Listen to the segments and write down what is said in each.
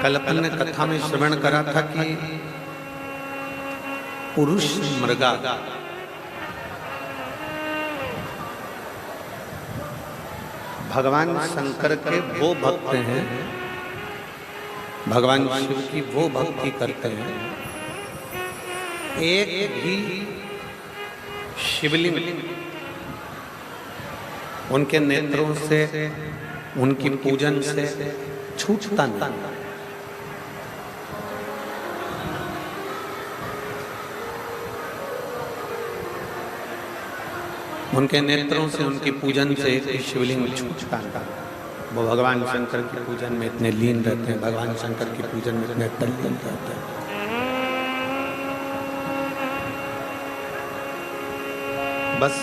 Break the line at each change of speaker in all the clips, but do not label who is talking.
कल अपन ने कथा में श्रवण करा था कि पुरुष मृगा भगवान शंकर के वो भक्त हैं, भगवान शिव की वो भक्ति करते हैं। एक भी शिवलिंग उनके नेत्रों से, उनकी पूजन से छूटता नहीं। उनके नेत्रों से, उनकी पूजन से एक शिवलिंग छूटता नहीं। वो भगवान शंकर की पूजन में इतने लीन रहते हैं, भगवान शंकर की पूजन में इतने तल्लीन रहते हैं। बस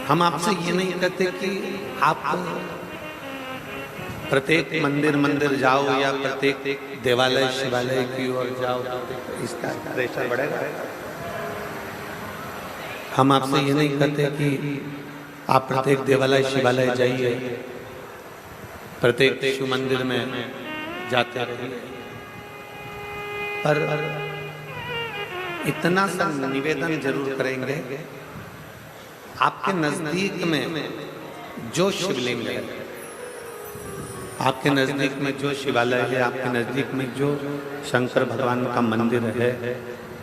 हम आपसे ये नहीं कहते कि आप प्रत्येक मंदिर जाओ या प्रत्येक देवालय शिवालय की ओर जाओ, इसका प्रेशर बढ़ेगा। हम आपसे ये नहीं कहते कि आप प्रत्येक देवालय शिवालय जाइए, प्रत्येक शिव मंदिर में जाते रहिए, पर इतना सा निवेदन जरूर करेंगे, आपके नजदीक में जो शिवलिंग है, आपके नजदीक में जो शिवालय है, आपके नजदीक में जो शंकर भगवान का मंदिर है,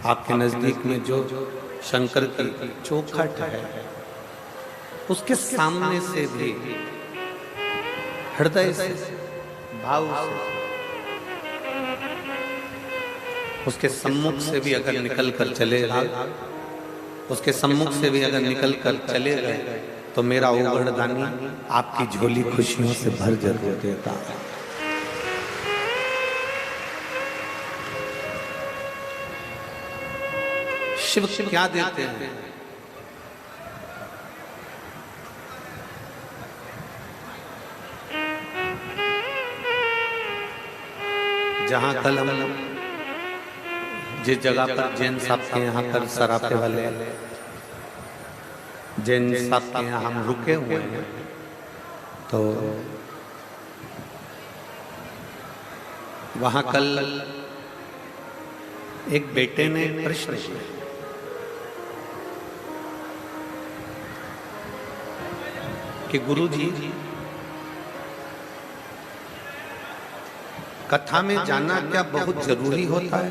आपके नजदीक में जो शंकर की चौखट है, उसके सामने से भी हृदय से, भाव से, उसके सम्मुख से भी अगर निकल कर चले गए, उसके सम्मुख से भी अगर निकल कर चले गए, तो मेरा ओगढ़दानी आपकी झोली खुशियों से भर जरूर देता है। शिव क्या देते हैं? जहां कल हम जिस जगह पर जैन साहब के यहाँ पर सराफे वाले जैन साहब के यहाँ हम रुके हुए हैं, तो वहां कल एक बेटे ने प्रश्न किया कि गुरुजी, कथा में जाना क्या बहुत जरूरी होता है?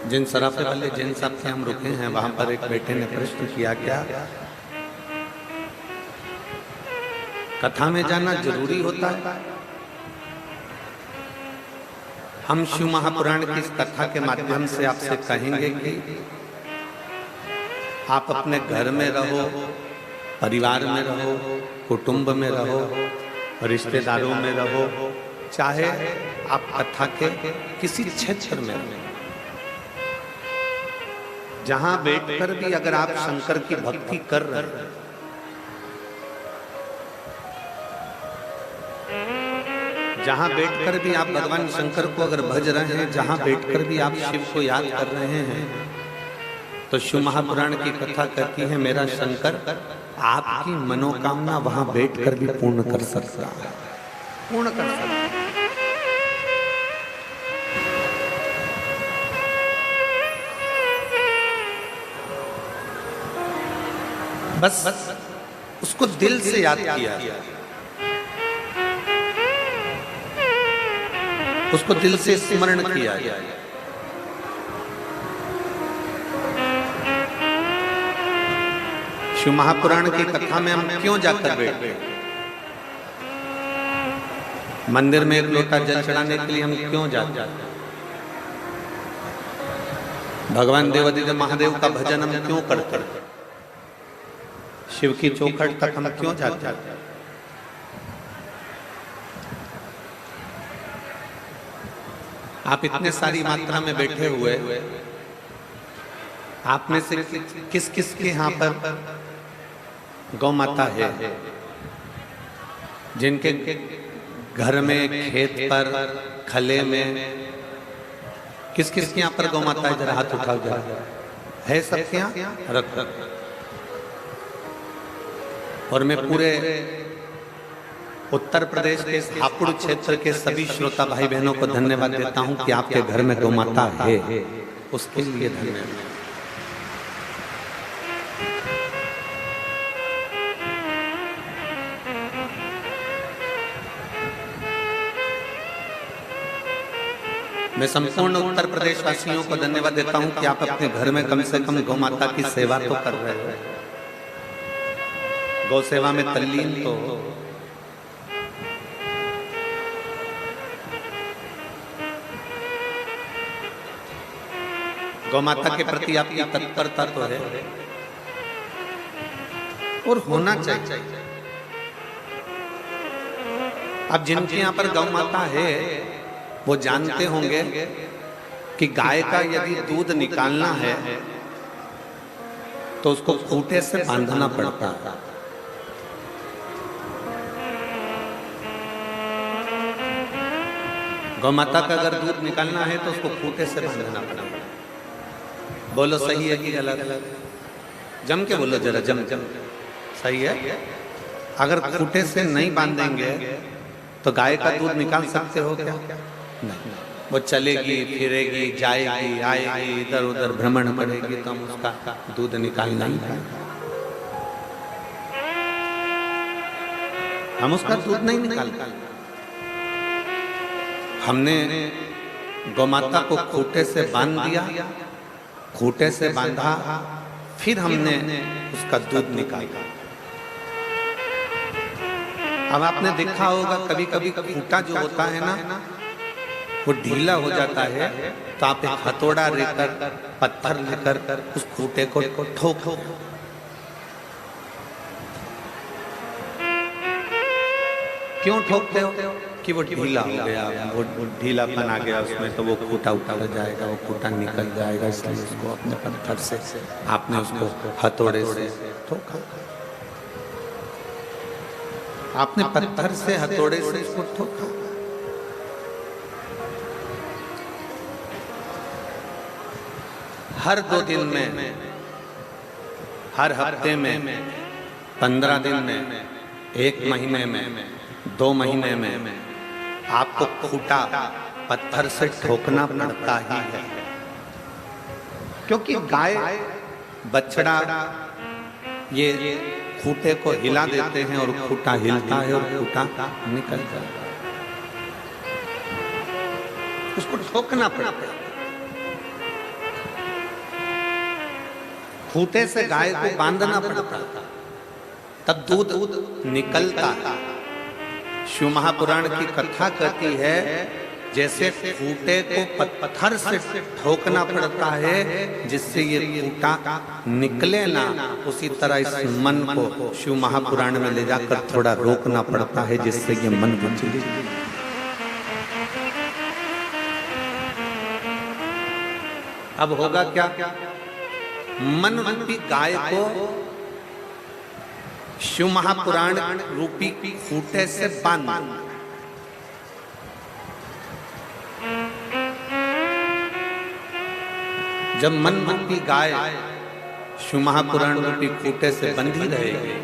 जिन सराफे वाले जिन साहब से हम रुके हैं, वहां पर एक बेटे ने प्रश्न किया, क्या कथा में जाना जरूरी होता है? हम शिव महापुराण की इस कथा के माध्यम से आपसे कहेंगे कि आप अपने घर में रहो, परिवार में रहो, कुटुंब में रहो, रिश्तेदारों में रहो, चाहे आप कथा के किसी क्षेत्र में रहो, जहां बैठकर भी अगर आप शंकर की भक्ति कर रहे हैं, जहां बैठकर भी आप भगवान शंकर को अगर भज रहे हैं, जहां बैठकर भी आप शिव को याद कर रहे हैं, तो शिव महापुराण की कथा कहती है मेरा शंकर आपकी मनोकामना वहां बैठकर भी पूर्ण कर सकता है, पूर्ण कर सकता है। बस उसको दिल से याद किया, उसको दिल से स्मरण किया। शिव महापुराण की कथा में हम क्यों जाकर बैठे? मंदिर में एक लोटा जल चढ़ाने के लिए हम क्यों जाते? भगवान देवादिदेव महादेव का भजन हम क्यों करते? शिव की चौखट तक हम क्यों जाते? आप इतने सारी मात्रा में बैठे हुए, आप में से किस किस के यहाँ पर गौ माता है? जिनके घर में, खेत पर, खले में, किस किस के यहाँ पर गौ माता है? जरा हाथ उठाओ, जरा है सबके यहाँ? रख और मैं पूरे उत्तर प्रदेश के हापुड़ क्षेत्र के सभी श्रोता भाई बहनों को धन्यवाद देता हूं कि आपके घर में गौ माता है, उसके लिए धन्यवाद। मैं संपूर्ण उत्तर प्रदेश वासियों को धन्यवाद देता हूं कि आप अपने घर में कम से कम गौ माता की सेवा तो कर रहे हो, गौ सेवा में तल्लीन तो हो। गौ माता के प्रति आपकी तत्परता तो है और होना चाहिए। अब जिनके यहाँ पर गौ माता है वो जानते होंगे कि गाय का यदि दूध निकालना है तो उसको खूंटे से बांधना पड़ता है। गौ माता का अगर दूध निकालना है तो उसको खूंटे से बांधना पड़ेगा। बोलो सही है कि गलत? जम के बोलो जरा, जम जम सही है। अगर खूंटे से नहीं बांधेंगे तो गाय का दूध निकाल सकते हो क्या? नहीं। वो चलेगी फिरेगी जाएगी आएगी इधर उधर भ्रमण करेगी तो हम उसका दूध निकाल नहीं पाएंगे, हम उसका दूध नहीं निकाल पाएंगे। हमने गौ माता को खूंटे से बांध दिया, खूंटे से बांधा, फिर हमने उसका दूध निकाला। अब आपने देखा होगा कभी कभी खूंटा जो होता है ना वो ढीला हो जाता है तो आप एक हथौड़ा लेकर पत्थर लेकर उस खूंटे को ठोको। क्यों ठोकते हो? कि वो ढीला हो गया, वो ढीलापन आ गया उसमें, तो वो खूंटा उतार जाएगा, वो खूंटा निकल जाएगा, इसलिए उसको अपने पत्थर से आपने उसको हथौड़े से ठोका। आपने पत्थर से हथौड़े से उसको ठोका। हर 2 दिन में, हर हफ्ते में, 15 दिन में, 1 महीने में, 2 महीने में आपको खूंटा पत्थर से ठोकना पड़ता ही है, क्योंकि गाय बछड़ा ये खूंटे को हिला देते हैं और खूंटा हिलता है और खूंटा निकल जाता है, उसको ठोकना पड़ता है। खूंटे से गाय को बांधना पड़ता तब दूध निकलता है। शिव महापुराण की कथा कहती है जैसे खूंटे को पत्थर से ठोकना पड़ता है जिससे ये खूंटा निकले ना, उसी तरह इस मन को शिव महापुराण में ले जाकर थोड़ा रोकना पड़ता है जिससे ये मन विचलित। अब होगा क्या? मन रूपी गाय को शिव महापुराण रूपी खूंटे से बांध। जब मन रूपी गाय शिव महापुराण रूपी खूंटे से बंधी रहेगी,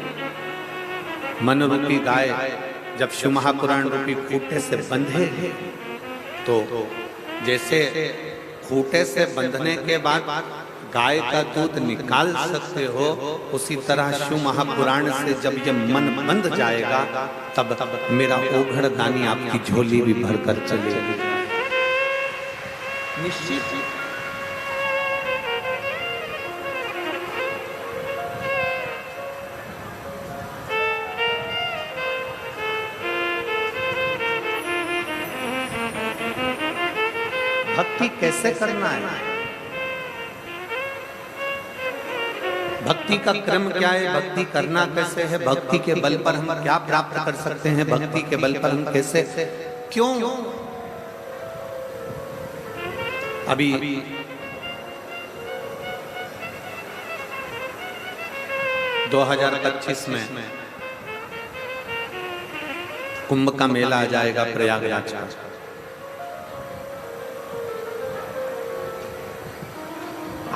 मन रूपी गाय जब शिव महापुराण रूपी खूंटे से बंधे तो जैसे खूंटे से बंधने के बाद गाय का दूध निकाल सकते हो, उसी तरह शिव महापुराण से जब ये मन बंध जाएगा तब मेरा ओघड़ दानी आपकी झोली भी भरकर चलेगी। निश्चित भक्ति कैसे करना है? भक्ति का क्रम क्या है? भक्ति करना कैसे है? भक्ति के बल पर हम क्या प्राप्त कर सकते हैं? भक्ति के बल पर हम कैसे, क्यों? अभी 2025 में कुंभ का मेला आ जाएगा प्रयागराज का।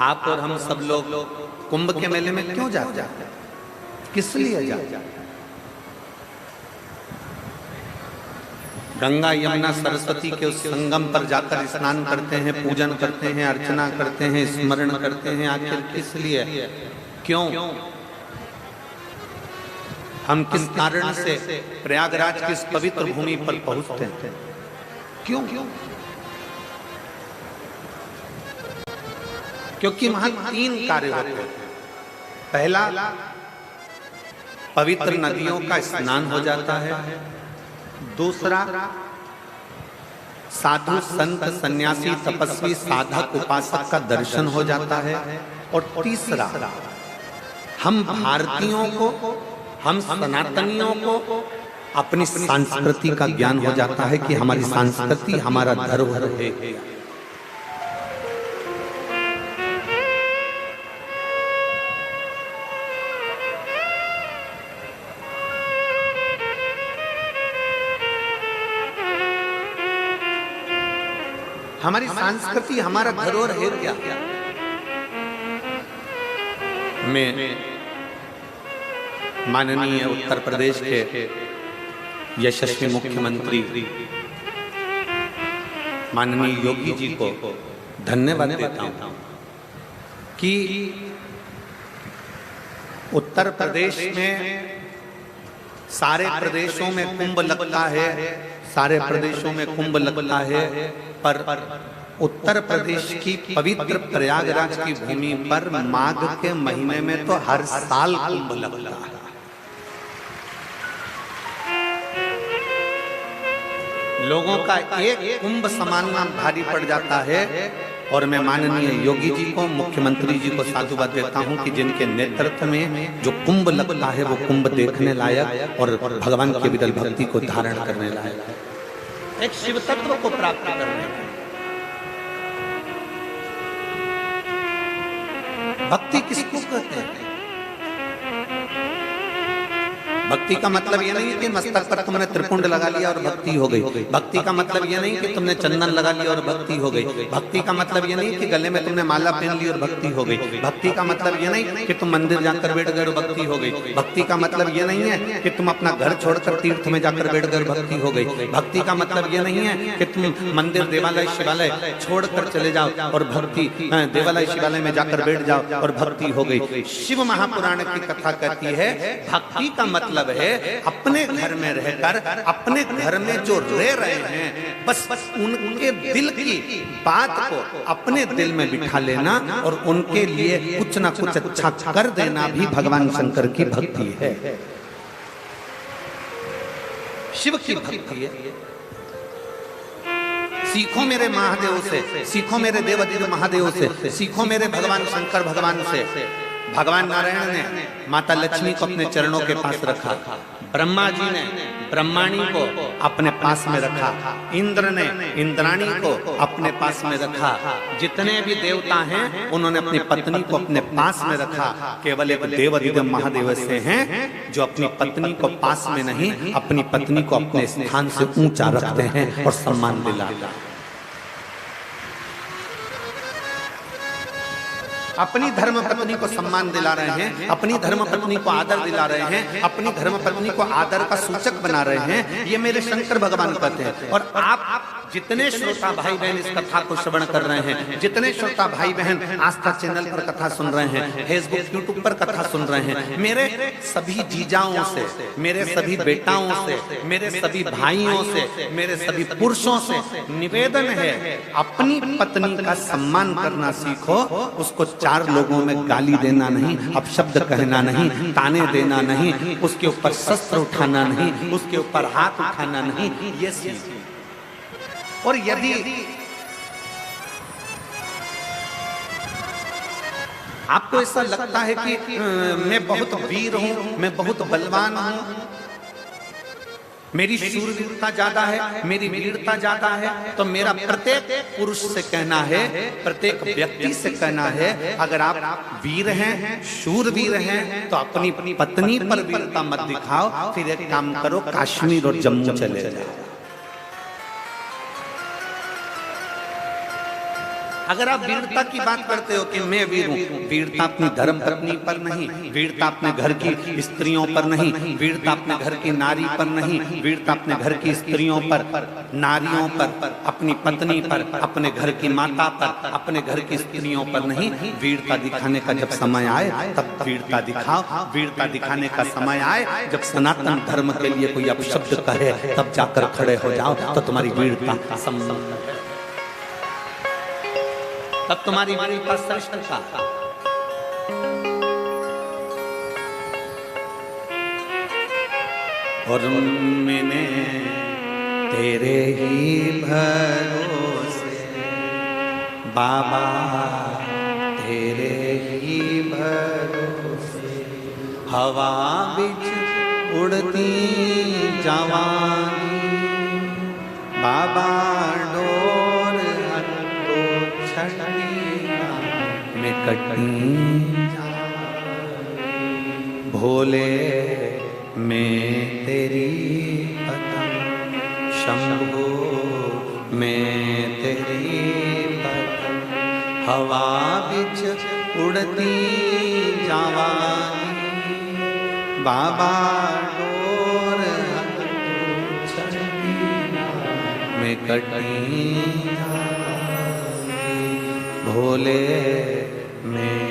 आप और हम सब लोग कुंभ के मेले में क्यों जाते हैं? किस लिए जाते हैं? गंगा यमुना सरस्वती के उस संगम पर जाकर स्नान करते हैं, पूजन करते हैं, अर्चना करते हैं, स्मरण करते हैं। आखिर किस लिए, क्यों? हम किस कारण से प्रयागराज की इस पवित्र भूमि पर पहुंचते हैं? क्यों? क्योंकि वहां 3 कार्य होते हैं। पहला, पवित्र नदियों का स्नान हो जाता है। दूसरा, साधु संत सन्यासी तपस्वी साधक उपासक का दर्शन हो जाता है। और तीसरा, हम भारतीयों को, हम सनातनियों को अपनी संस्कृति का ज्ञान हो जाता है कि हमारी संस्कृति हमारा धरोहर है। हमारी संस्कृति हमारा धरोहर है क्या? मैं माननीय उत्तर प्रदेश के यशस्वी मुख्यमंत्री माननीय योगी जी को धन्यवाद देता हूं कि उत्तर प्रदेश में सारे प्रदेशों में कुंभ लगता है, सारे प्रदेशों में कुंभ लगता है, पर उत्तर प्रदेश की पवित्र प्रयागराज की भूमि पर माघ के महीने में तो हर साल कुंभ लगता है। लोगों का एक कुंभ समानना भारी पड़ जाता है। और मैं माननीय योगी जी को, मुख्यमंत्री जी को साधुवाद देता हूं कि जिनके नेतृत्व में जो कुंभ लगता है वो कुंभ देखने लायक और भगवान के विरल भक्ति को धारण करने लायक है, एक शिव तत्व को प्राप्त करने का। भक्ति किसको कहते हैं? भक्ति का मतलब यह नहीं कि मस्तक पर तुमने त्रिपुंड लगा लिया और भक्ति हो गई। भक्ति का मतलब यह नहीं कि तुमने चंदन लगा लिया और भक्ति हो गई। भक्ति का मतलब यह नहीं कि गले में तुमने माला पहन ली और भक्ति हो गई। भक्ति का मतलब यह नहीं कि तुम मंदिर जाकर बैठ गए और भक्ति हो गई। भक्ति का मतलब यह नहीं है कि तुम अपना घर छोड़कर तीर्थ में जाकर बैठ गए और भक्ति हो गई। भक्ति का मतलब यह नहीं है कि तुम मंदिर, देवालय, शिवालय छोड़कर चले जाओ और भक्ति, देवालय शिवालय में जाकर बैठ जाओ और भक्ति हो गई। शिव महापुराण की कथा कहती है भक्ति का मतलब है अपने घर में रहकर, अपने घर में जो रह रहे हैं, बस उनके दिल की बात को अपने दिल में बिठा लेना और उनके लिए कुछ ना कुछ अच्छा कर देना भी भगवान शंकर की भक्ति है, शिव की भक्ति है। सीखो मेरे महादेव से, सीखो मेरे देवादिदेव महादेव से, सीखो मेरे भगवान शंकर भगवान से। भगवान नारायण ने माता लक्ष्मी को अपने चरणों के पास रखा, ब्रह्मा जी ने ब्रह्माणी को अपने पास में रखा, इंद्र ने इंद्राणी को अपने पास में रखा। जितने भी देवता हैं उन्होंने अपनी पत्नी को अपने पास में रखा। केवल एक देवादिदेव महादेव से हैं जो अपनी पत्नी को पास में नहीं, अपनी पत्नी को अपने स्थान से ऊंचा रखते हैं और सम्मान दिलाते हैं। अपनी धर्म पत्नी को सम्मान दिला रहे हैं, अपनी धर्म पत्नी को आदर दिला रहे हैं, अपनी धर्म पत्नी को आदर का सूचक बना रहे हैं। ये मेरे शंकर भगवान कहते हैं। और आप जितने श्रोता भाई बहन इस कथा को श्रवण कर रहे हैं, जितने श्रोता भाई बहन आस्था चैनल पर कथा सुन रहे हैं, फेसबुक यूट्यूब पर कथा सुन रहे हैं, मेरे सभी जीजाओं से, मेरे सभी बेटाओं से, मेरे सभी भाइयों से, मेरे सभी पुरुषों से निवेदन है, अपनी पत्नी का सम्मान करना सीखो। उसको 4 लोगों में गाली देना नहीं, अपशब्द कहना नहीं, ताने देना नहीं, उसके ऊपर शस्त्र उठाना नहीं, उसके ऊपर हाथ उठाना नहीं, ये सीखो। और यदि आपको ऐसा लगता है कि मैं बहुत वीर हूं, मैं बहुत बलवान हूं, मेरी शूरवीरता ज्यादा है, मेरी वीरता ज्यादा है, तो मेरा प्रत्येक पुरुष से कहना है, प्रत्येक व्यक्ति से कहना है, अगर आप वीर हैं, शूरवीर हैं, तो अपनी पत्नी पर वीरता मत दिखाओ। फिर एक काम करो, कश्मीर और जम्मू चले जाओ। अगर आप वीरता की बात करते हो कि मैं वीर हूं, वीरता अपनी धर्म पत्नी पर नहीं, वीरता अपने घर की स्त्रियों पर नहीं, वीरता अपने घर की नारी पर नहीं, वीरता अपने घर की स्त्रियों पर, नारियों पर, अपनी पत्नी पर, अपने घर की माता पर, अपने घर की स्त्रियों पर नहीं। वीरता दिखाने का जब समय आए तब वीरता दिखाओ। वीरता दिखाने का समय आए जब सनातन धर्म के लिए कोई अपशब्द कहे तब जाकर खड़े हो जाओ, तो तुम्हारी वीरता संभव है, तब तुम्हारी वीरता श्रेष्ठता। और मैंने तेरे ही भरोसे बाबा, तेरे ही भरोसे हवा बिच उड़ती जवानी बाबा, डोर हटो छड़िया में कटी भोले मैं तेरी पतंग, शंभो मैं तेरी पतंग, हवा बिच उड़ती जवानी बाबा, डोर हटो छड़िया में कटी भोले में।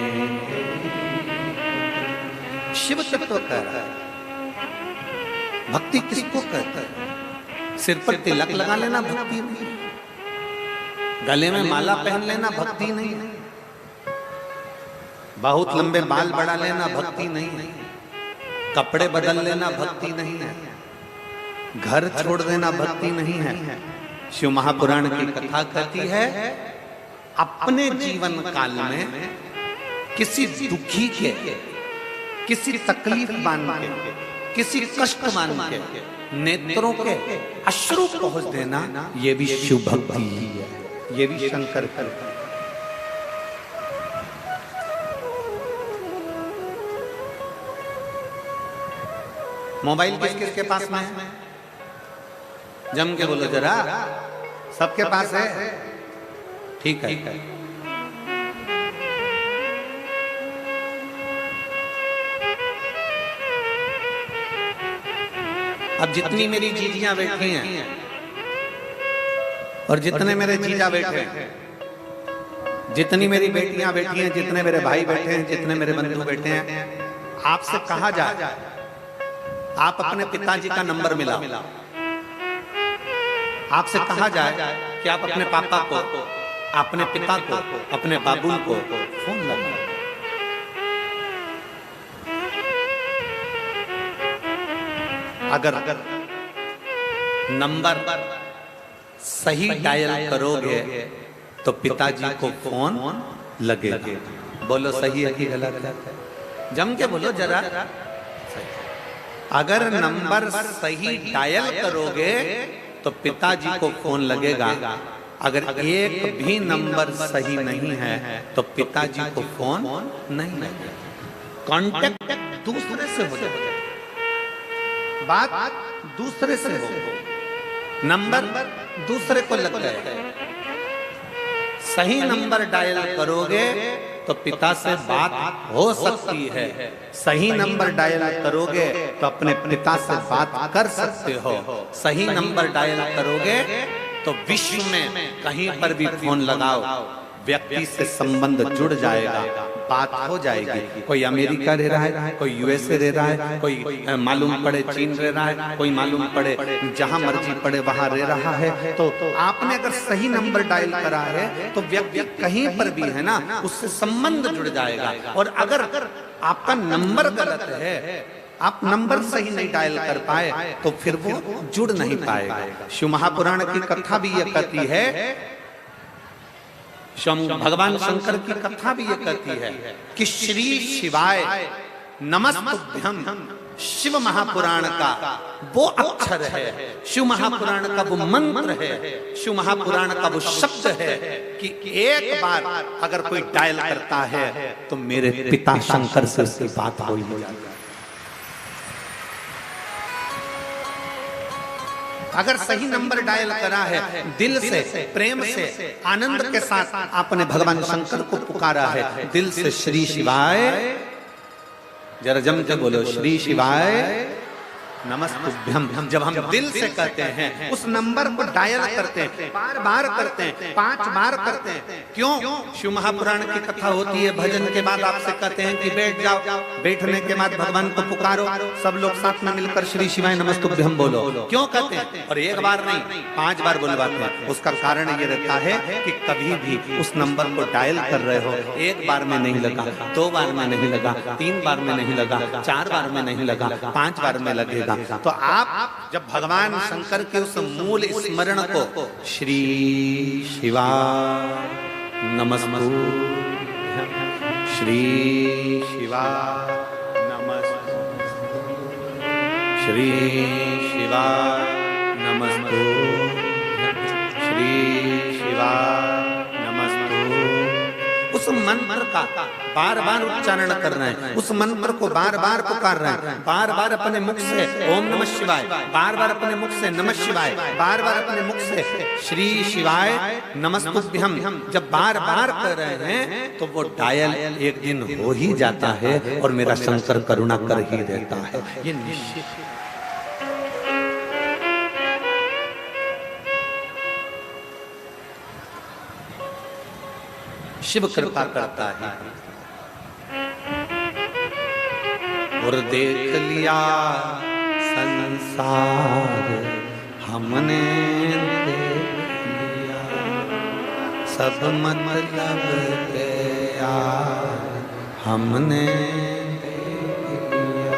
शिव तत्व कह रहा है। भक्ति किसको कहते हैं? सिर पर तिलक लगा लेना भक्ति नहीं, गले में माला पहन लेना भक्ति नहीं, बहुत लंबे बाल बढ़ा लेना भक्ति नहीं, कपड़े बदल लेना भक्ति नहीं है, घर छोड़ देना भक्ति नहीं है। शिव महापुराण की कथा कहती है अपने जीवन काल में किसी दुखी के, किसी तकलीफ मान के, किसी कष्ट मान के नेत्रों के अश्रु पहुंच देना, ये भी शिव भक्ति ही है, ये भी शंकर की। मोबाइल किस किस के पास में है? जम के बोलो जरा, सबके पास है? ठीक है। अब जितनी मेरी जीजियां बैठी हैं और जितने मेरे जीजा बैठे हैं, जितनी मेरी बेटियां बैठी हैं, जितने मेरे भाई बैठे हैं, जितने मेरे बंधु बैठे हैं, आपसे कहा जाए आप अपने पिताजी का नंबर मिलाओ। आपसे कहा जाए कि आप अपने पापा को, अपने पिता को, अपने बाबू को फोन लगाओ। अगर नंबर सही डायल करोगे तो पिताजी को फोन लगेगा। बोलो सही है कि गलत है? जम के बोलो जरा। अगर नंबर सही डायल करोगे तो पिताजी को फोन लगेगा। अगर एक भी नंबर सही नहीं है तो पिताजी को फोन नहीं लगेगा। कांटेक्ट दूसरे से हो जाएगा, बात दूसरे से हो, नंबर दूसरे को लग गया। सही नंबर डायल करोगे तो पिता से बात हो सकती है, सही नंबर डायल करोगे तो अपने पिता से बात कर सकते हो। सही नंबर डायल करोगे तो विश्व में कहीं पर भी फोन लगाओ, व्यक्ति से संबंध जुड़ जाएगा, बात हो जाएगी। कोई अमेरिका रह रहा है, कोई यूएसए रह रहा है, कोई मालूम पड़े चीन रह रहा है, कोई मालूम पड़े जहां मर्जी पड़े वहां रह रहा है, तो आपने अगर सही नंबर डायल करा है तो व्यक्ति कहीं पर भी है ना, उससे संबंध जुड़ जाएगा। और अगर आपका नंबर गलत है, आप नंबर सही नहीं डायल कर पाए तो फिर वो जुड़ नहीं पाएगा। शिव महापुराण की कथा भी ये कहती है, भगवान शंकर की कथा भी ये कहती है कि श्री शिवाय नमस्तुभ्यम शिव महापुराण का वो अक्षर है, शिव महापुराण का वो मंत्र है, शिव महापुराण का वो शब्द है कि एक बार अगर कोई डायल करता है तो मेरे पिता शंकर से उसकी बात हो जाती है। अगर सही नंबर डायल करा है, दिल से, प्रेम से, आनंद के साथ आपने भगवान शंकर को पुकारा है, दिल से श्री शिवाय, जरा जम के बोलो, श्री शिवाय नमस्तुभ्यम। जब हम दिल से कहते हैं, उस नंबर को डायल करते हैं, बार बार करते हैं, 5 बार करते हैं। क्यों? शिव महापुराण की कथा होती है, भजन के बाद आपसे कहते हैं कि बैठ जाओ, बैठने के बाद भगवान को पुकारो, सब लोग साथ में मिलकर श्री शिवाय नमस्तुभ्यम बोलो। क्यों कहते हैं? और एक बार नहीं, 5 बार बुलवाते हैं। उसका कारण ये रहता है कि कभी भी उस नंबर को डायल कर रहे हो, 1 बार में नहीं लगा, 2 बार में नहीं लगा, 3 बार में नहीं लगा, 4 बार में नहीं लगा, 5 बार में लगेगा। तो आप जब भगवान शंकर के उस मूल स्मरण को श्री शिवाय नमस्तुभ्यम, श्री शिवाय नमस्तुभ्यम, श्री शिवाय नमस्तुभ्यम, श्री शिवाय नमस्तुभ्यम, उस मंत्र का बार बार उच्चारण कर रहे हैं, उस मंत्र को बार बार पुकार रहे हैं, बार बार अपने मुख से ओम नमः शिवाय, बार बार अपने मुख से नमः शिवाय, बार बार अपने मुख से श्री शिवाय नमस्तुभ्यम जब बार बार कर रहे हैं, तो वो डायल एक दिन हो ही जाता है और मेरा शंकर करुणा कर ही देता है, ये निश्चित। शिव कृपा करता है। और देख लिया संसार हमने, देख लिया सब मतलब के यार हमने, देख लिया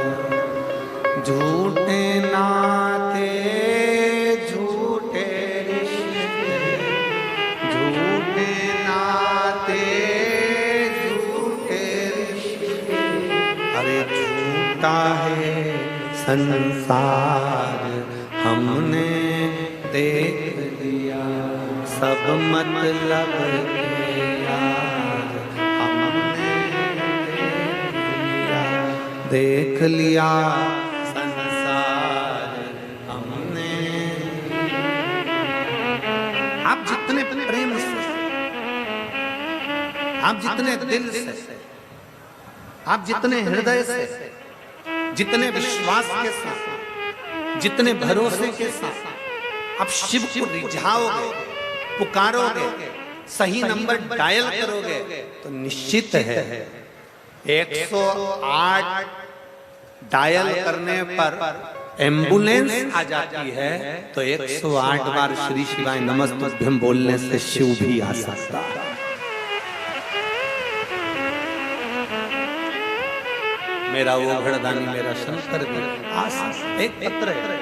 झूठे नाते, झूठे रिश्ते, झूठे नाते, झूठे रिश्ते, अरे झूठा है संसार हमने देख लिया सब मतलब के यार हमने देख लिया संसार हमने। आप जितने प्रेम से, आप जितने दिल से, आप जितने हृदय से, जितने विश्वास के साथ, जितने भरोसे के साथ आप शिव को रिझाओगे, पुकारोगे, सही नंबर डायल करोगे, तो निश्चित है 108 डायल करने पर एम्बुलेंस आ जाती है, तो 108 बार श्री शिवाय नमस्तुभ्यम बोलने से शिव भी आ सकता है। मेरा वो घड़दानी मेरा शंकर भी आ सकता है। एक पत्र है,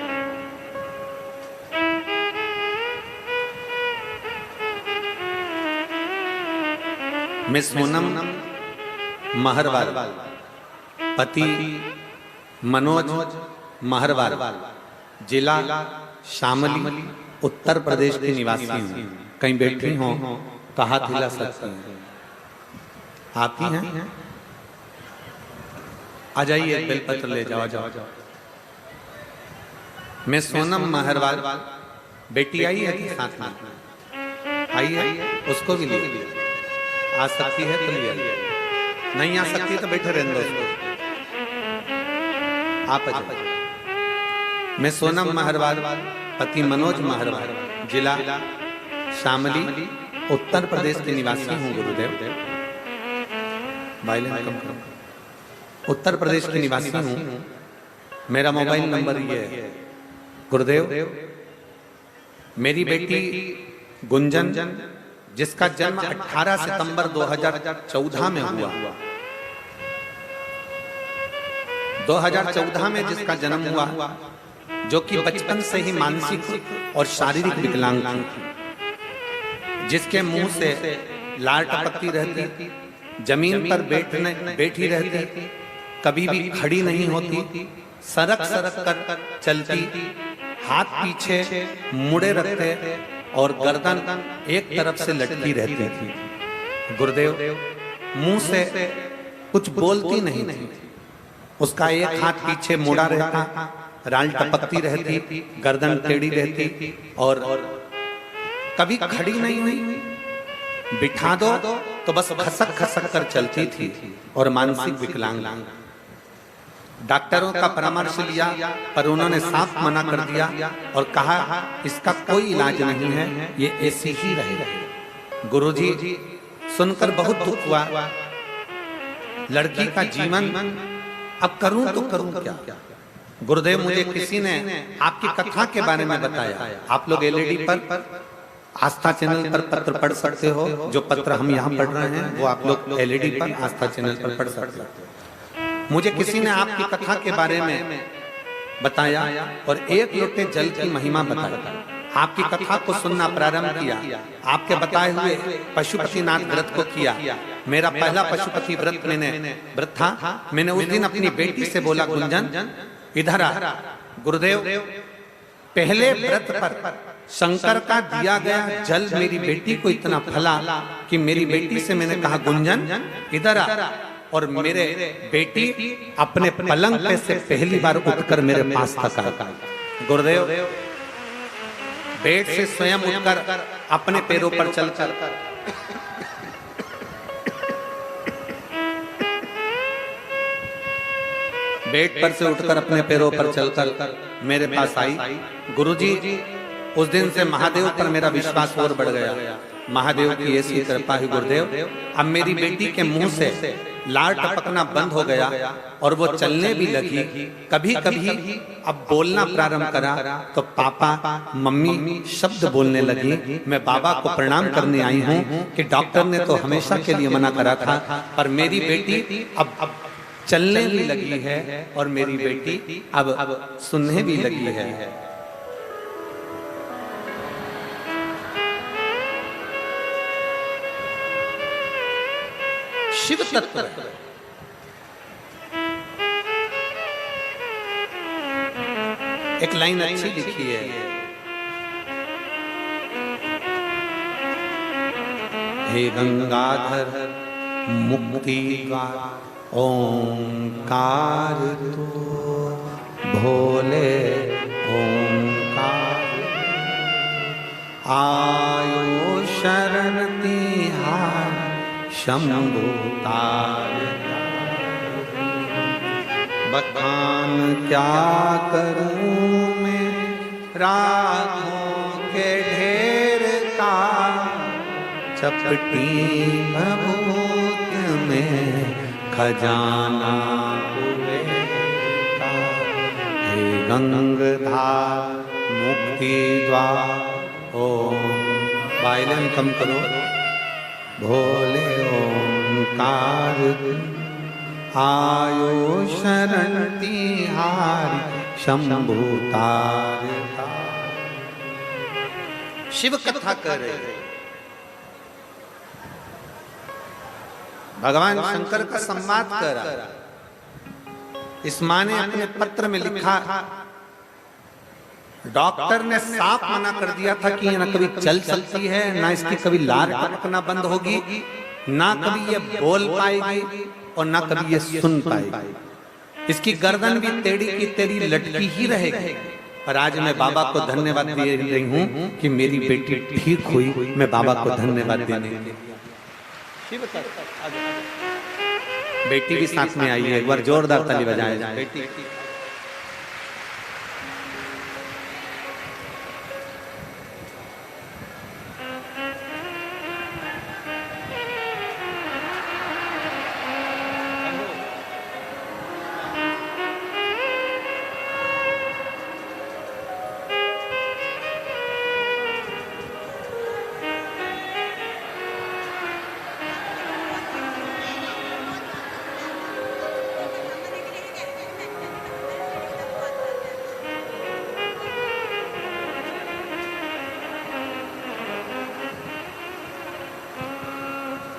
मिस सोनम महरवाल, पति मनोज महरवाल, जिला शामली, उत्तर प्रदेश की निवासी हूँ। कहीं बैठी हो तो हाथ हिला सकती हैं। आप ही हैं? आ जाइए, बेलपत्र ले जाओ, जाओ। मैं सोनम महरवाल, बेटी आई है कि साथ में आई है, उसको भी ले आ सकती है तो लिया, नहीं आ सकती तो बैठे रहने दो। आप मैं सोनम महरवाल, पति मनोज महरवाल, जिला शामली, उत्तर प्रदेश के निवासी हूँ। गुरुदेव, उत्तर प्रदेश के निवासी हूँ। मेरा मोबाइल नंबर ये है। गुरुदेव, मेरी बेटी गुंजन, जिसका जन्म 18 सितंबर 2014 में हुआ, 2014 में जिसका जन्म हुआ, जो कि बचपन से ही मानसिक और शारीरिक विकलांग थी, जिसके मुंह से लार टपकती रहती, जमीन पर बैठी रहती, कभी भी खड़ी नहीं होती, सरक सरक कर चलती, हाथ पीछे मुड़े रखते और गर्दन एक तरफ से लटकी रहती थी। गुरुदेव, मुंह से कुछ बोलती नहीं थी, उसका एक हाथ पीछे मुड़ा रहता, राल टपकती रहती, गर्दन टेढ़ी रहती और कभी खड़ी नहीं हुई, बिठा दो तो बस खसक खसक कर चलती थी और मानसिक विकलांग। डॉक्टरों का परामर्श लिया पर उन्होंने साफ मना कर दिया और कहा इसका कोई इलाज नहीं है, ये ऐसी ही रहेगा। गुरुजी सुनकर बहुत दुख हुआ, लड़की का जीवन अब करूं तो करूं क्या। गुरुदेव मुझे किसी ने आपकी कथा के बारे में बताया, आप लोग एलईडी पर आस्था चैनल पर पत्र पढ़ सकते हो, जो पत्र हम यहाँ पढ़ रहे हैं वो आप लोग एलईडी पर आस्था चैनल पर पढ़ सकते हो। मुझे किसी ने आपकी कथा के बारे में बताया और एक लोटे जल की महिमा बताई। आपकी कथा को सुनना प्रारंभ किया, आपके बताए हुए पशुपतिनाथ व्रत को किया। मेरा पहला पशुपति व्रत था। मैंने उस दिन अपनी बेटी से बोला, गुंजन इधर आ, गुरुदेव पहले व्रत पर शंकर का दिया गया जल मेरी बेटी को इतना फला कि मेरी बेटी से मैंने कहा, गुंजन इधर आ, और मेरे बेटी अपने पलंग पे से पहली बार उठकर मेरे पास तक आ। गुरुदेव बेड से स्वयं उठकर अपने पैरों पर चलकर बेड पर से उठकर अपने पैरों पर चलकर मेरे पास आई। गुरुजी उस दिन से महादेव पर मेरा विश्वास और बढ़ गया। महादेव की ऐसी कृपा है गुरुदेव, अब मेरी बेटी के मुंह से लार टपकना बंद हो गया और वो चलने भी लगी। कभी कभी अब बोलना प्रारंभ करा तो पापा मम्मी शब्द बोलने लगी। मैं बाबा को प्रणाम करने आई हूँ कि डॉक्टर ने तो हमेशा के लिए मना करा था, पर मेरी बेटी अब चलने भी लगी है और मेरी बेटी अब सुनने भी लगी है। शिव तत्व एक लाइन अच्छी लिखी है, हे गंगाधर मुक्ति ओंकार तो भोले ओंकार, आयो शरण तिहार शंभु तार। बखान क्या करूं मैं रागों के ढेर का, चपटी भभूत में खजाना हुए का। हे गंगाधर मुक्ति द्वार ओम, वायलिन कम करो, भोले ओंकार, आयो शरण तिहारी शंभु तार। शिव कथा कर रहे, भगवान शंकर का संवाद कर रहा। इस माँ ने अपने पत्र में लिखा, डॉक्टर ने साफ मना कर दिया था कि ये ना कभी चल सकती है, ना इसकी कभी लार टपकना बंद होगी, ना कभी ये बोल पाएगी और ना कभी ये सुन पाएगी। इसकी गर्दन भी टेढ़ी की टेढ़ी लटकी ही रहेगी। पर आज मैं बाबा को धन्यवाद दे रही हूँ कि मेरी बेटी ठीक हुई। मैं बाबा को धन्यवाद देने के लिए, बेटी भी साथ में आई है। एक बार जोरदार ताली बजाएं बेटी।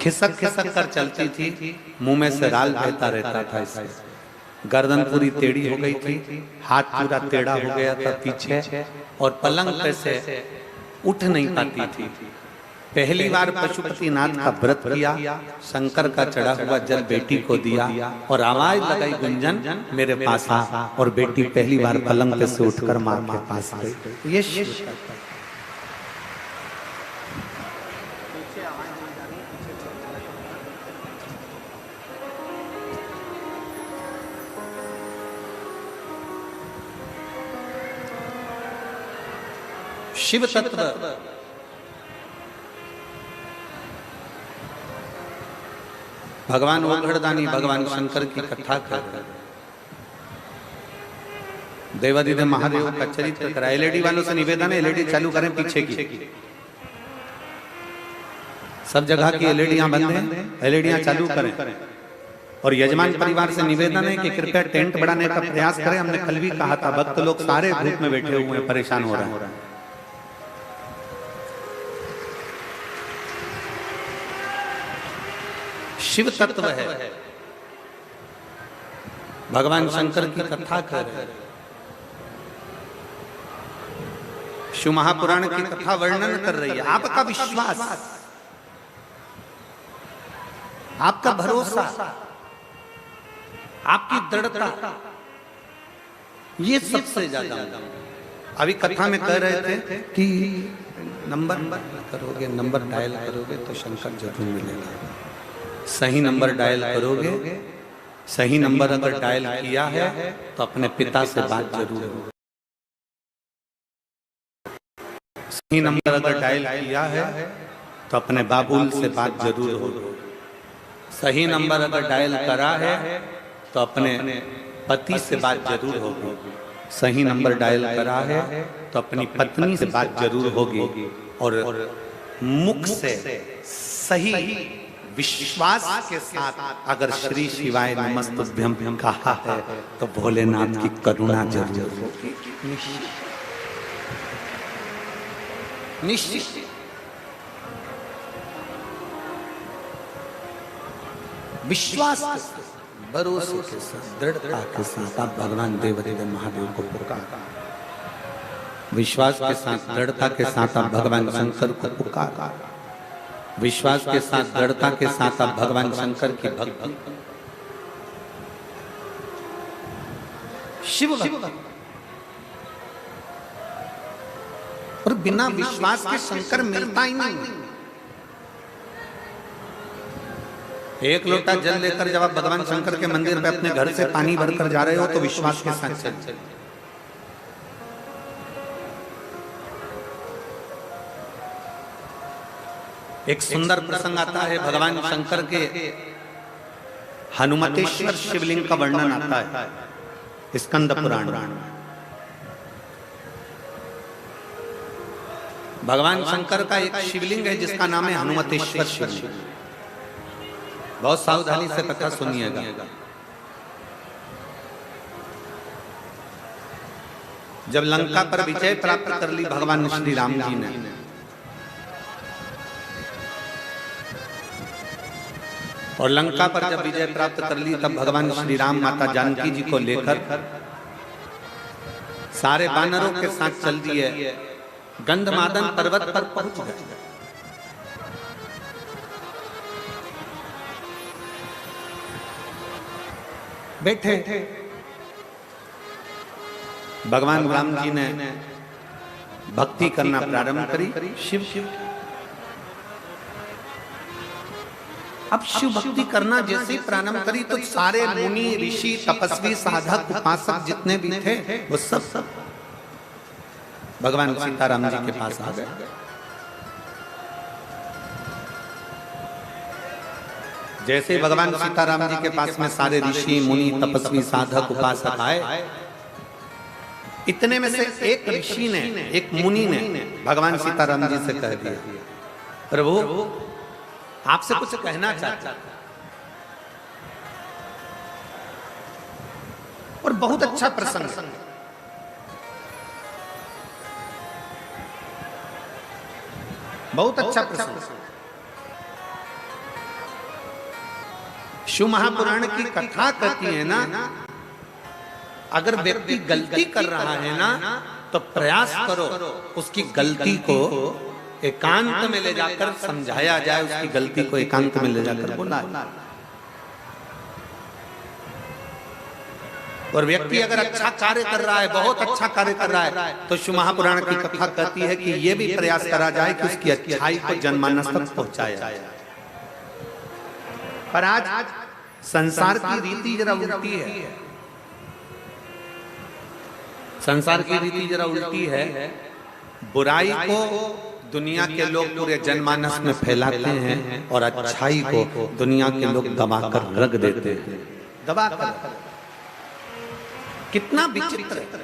खिसक खिसक कर चलती थी, मुंह में से राल बहता रहता था। इससे गर्दन पूरी टेढ़ी हो गई थी, हाथ पूरा टेढ़ा हो गया था पीछे, और पलंग पे से उठ नहीं पाती थी। पहली बार पशुपतिनाथ का व्रत किया, शंकर का चढ़ा हुआ जल बेटी को दिया और आवाज लगाई, गुंजन मेरे पास आ। और बेटी पहली बार पलंग पे से उठकर मां के पास गई। ये शिव शिव तत्व भगवान ओघड़दानी भगवान शंकर की कथा कर देवादिदेव महादेव का चरित्र करा। एलईडी वालों से निवेदन है, एलईडी चालू करें पीछे की। सब जगह की एलईडियां बंद हैं, एलईडियां चालू करें। और यजमान परिवार से निवेदन है कि कृपया टेंट बढ़ाने का प्रयास करें। हमने कल भी कहा था, भक्त लोग सारे धूप में बैठे हुए हैं, परेशान हो रहे हैं। शिव तत्व है, भगवान शंकर की कथा कर रहे हैं। शिव महापुराण की कथा वर्णन कर रही है। आपका विश्वास, आपका भरोसा, आपकी दृढ़ता, ये सबसे ज्यादा। अभी कथा में कह रहे थे कि नंबर करोगे, नंबर डायल करोगे तो शंकर जरूर मिलेगा। सही नंबर डायल करोगे, सही नंबर अगर डायल किया है तो अपने पिता से बात जरूर हो। सही नंबर अगर डायल किया है तो अपने बाबुल से बात जरूर हो। सही नंबर अगर डायल करा है तो अपने पति से बात जरूर होगी। सही नंबर डायल करा है तो अपनी पत्नी से बात जरूर होगी। और मुख से सही विश्वास के साथ अगर श्री शिवाय नमस्तुभ्यं कहा है तो भोलेनाथ की करुणा जरूर होगी। निश्चित विश्वास, भरोसे के साथ, दृढ़ता के साथ आप भगवान देवादिदेव महादेव को पुकार। विश्वास के साथ, दृढ़ता के साथ आप भगवान शंकर को पुकार। विश्वास के साथ, दृढ़ता के साथ आप भगवान शंकर की भक्ति, शिव भक्ति। और बिना विश्वास के शंकर मिलता ही नहीं। एक लोटा जल लेकर जब आप भगवान शंकर के मंदिर पे अपने घर से पानी भरकर जा रहे हो तो विश्वास के साथ चल। एक सुंदर प्रसंग आता है भगवान शंकर के हनुमतेश्वर शिवलिंग का वर्णन आता है स्कंद पुराण। भगवान शंकर का एक शिवलिंग है जिसका नाम है हनुमतेश्वर शिवलिंग। बहुत सावधानी से कथा सुनिएगा। जब लंका पर विजय प्राप्त कर ली भगवान श्री राम जी ने, और लंका पर जब विजय प्राप्त कर ली तब भगवान श्री राम माता जानकी जी को लेकर सारे वानरों के साथ चल दिए, गंधमादन पर्वत पर पहुंच गए। बैठे भगवान राम जी ने भक्ति करना प्रारंभ करी। शिव अब शिव भक्ति करना जैसे ही प्रारंभ करी तो सारे मुनि, ऋषि, तपस्वी, साधक, उपासक जितने भी थे वो सब भगवान सीताराम जी के पास आ गए। जैसे भगवान सीताराम जी के पास में सारे ऋषि, मुनि, तपस्वी, साधक, उपासक आए, इतने में से एक ऋषि ने, एक मुनि ने भगवान सीताराम जी से कह दिया, प्रभु आपसे कुछ कहना चाहता। और बहुत अच्छा प्रसंग, बहुत अच्छा प्रसंग। शिव महापुराण की कथा कहती है ना, अगर व्यक्ति गलती कर रहा है ना तो प्रयास करो उसकी गलती को एकांत में ले जाकर समझाया जाए, उसकी गलती को एकांत में ले जाकर बोला। और व्यक्ति अगर अच्छा कार्य कर रहा है, बहुत अच्छा कार्य कर रहा है, तो शिव महापुराण की कथा कहती है कि यह भी प्रयास करा जाए कि उसकी अच्छाई को जनमानस तक पहुंचाया जाए। पर आज संसार की रीति जरा उल्टी है। संसार की रीति जरा उल्टी है। बुराई को दुनिया के लोग पूरे जनमानस में फैलाते हैं और अच्छाई को दुनिया के लोग दबाकर रख देते हैं। दबाकर कितना विचित्र है।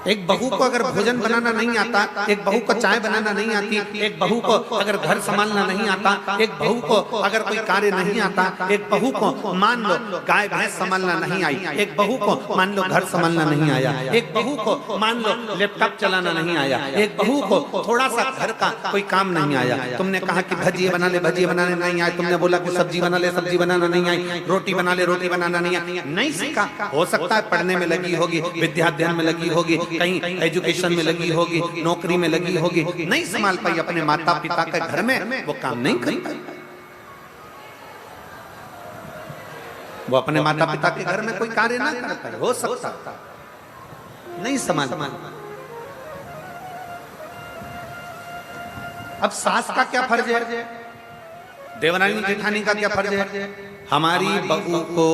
एक बहू को अगर भोजन बनाना नहीं आता, एक बहू को चाय बनाना नहीं आती, एक बहू को अगर घर संभालना नहीं आता, एक बहू को अगर कोई कार्य नहीं आता, एक बहू को मान लो गाय भैंस संभालना नहीं आई, एक बहू को मान लो घर संभालना नहीं आया, एक बहू को मान लो लैपटॉप चलाना नहीं आया, एक बहू को थोड़ा सा घर का कोई काम नहीं आया। तुमने कहा कि भजिए बना ले, भजिए बनाने नहीं आए। तुमने बोला कि सब्जी बना ले, सब्जी बनाना नहीं आई। रोटी बना ले, रोटी बनाना नहीं आई। नहीं सीखा। हो सकता है पढ़ने में लगी होगी, विद्याध्ययन में लगी होगी, कहीं एजुकेशन में लगी होगी, नौकरी में लगी होगी, नहीं संभाल पाई अपने माता पिता के घर में, वो काम नहीं कर पाई। वो अपने माता पिता के घर में कोई कार्य ना कर पाए, हो सकता नहीं संभाल पाई। अब सास का क्या फर्ज है, देवरानी जेठानी का क्या फर्ज है? हमारी बहू को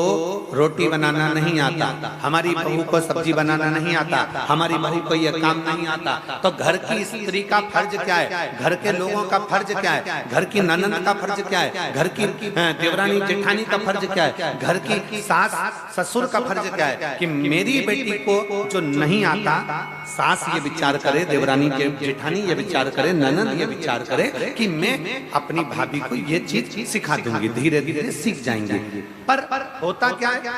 रोटी बनाना नहीं आता, हमारी बहू को सब्जी बनाना नहीं आता, हमारी बहू को यह काम नहीं आता, तो घर की स्त्री का फर्ज क्या है? घर के लोगों का फर्ज क्या है? घर की ननद का फर्ज क्या है? घर की देवरानी जेठानी का फर्ज क्या है? घर की सास ससुर का फर्ज क्या है? कि मेरी बेटी को जो नहीं आता, सास ये विचार करे, देवरानी जेठानी ये विचार करे, ननद ये विचार करे कि मैं अपनी भाभी को ये चीज सिखा दूंगी, धीरे धीरे सीख जाएंगे। पर होता क्या है?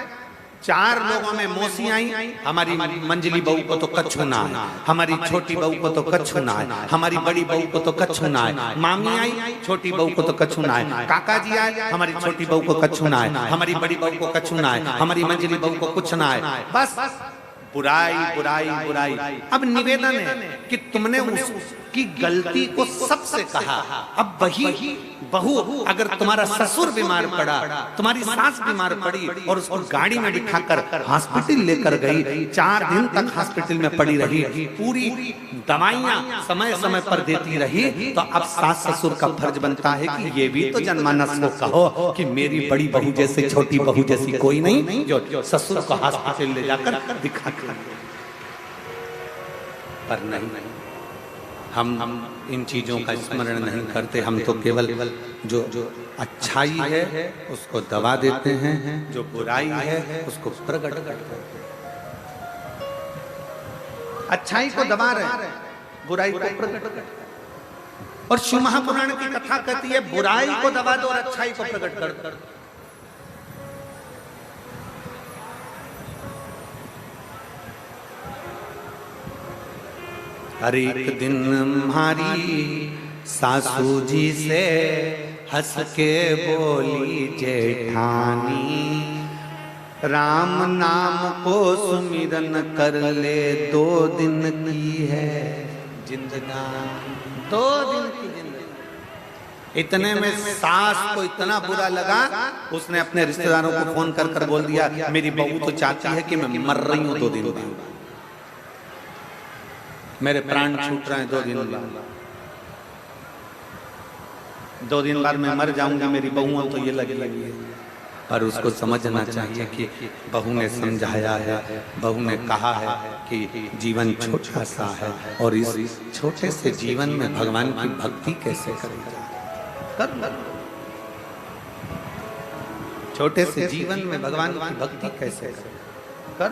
चार लोगों में मौसी आई, हमारी मंजली बहू को तो कच्छू ना है, हमारी छोटी बहू को तो कच्छू ना है, हमारी बड़ी बहू को तो कच्छू ना है, मामी आई छोटी बहू को तो कच्छू ना है, काका जी आए हमारी छोटी बहू को कच्छू ना है, हमारी बड़ी बहू को कच्छू ना है, हमारी मंजली बहू को कुछ ना है। बस बुराई बुराई बुराई। अब निवेदन है कि तुमने उसकी गलती को सबसे कहा। अब वही बहू अगर तुम्हारा ससुर बीमार पड़ा, तुम्हारी सास बीमार पड़ी और उसको गाड़ी में बिठाकर हॉस्पिटल लेकर गई, 4 दिन तक हॉस्पिटल में पड़ी रही, पूरी दवाइयां समय समय पर देती रही, तो अब सास ससुर का फर्ज बनता है कि ये भी तो जनमानस को कहो कि मेरी बड़ी बहू जैसे, छोटी बहू जैसी कोई नहीं जो ससुर को हॉस्पिटल ले जाकर दिखा। पर नहीं, हम इन चीजों का स्मरण नहीं करते। हम तो केवल जो अच्छाई है उसको दबा देते हैं, जो बुराई है उसको प्रकट करते हैं। अच्छाई को दबा रहे, बुराई को प्रकट करते हैं। और शिव महापुराण की कथा कहती है बुराई को दबा दो और अच्छाई को प्रकट कर दो। हर एक दिन हमारी सासू जी से हंस के बोली जेठानी, राम नाम को सुमिरन कर ले, 2 दिन की है जिंदगानी, 2 दिन की जिंदगी। इतने में सास को इतना बुरा लगा, उसने अपने रिश्तेदारों को फोन कर कर बोल दिया मेरी बहू तो चाहती है कि मैं मर रही हूं 2 दिन बाद, मेरे प्राण छूट रहे हैं 2 दिन बाद, 2 दिन बाद मैं मर जाऊंगी, मेरी बहू तो ये लगी है। पर उसको समझना चाहिए कि बहू ने समझाया है, बहू ने कहा है कि जीवन छोटा सा है और इस छोटे से जीवन में भगवान की भक्ति कैसे करें, कर छोटे से जीवन में भगवान की भक्ति कैसे करें, कर।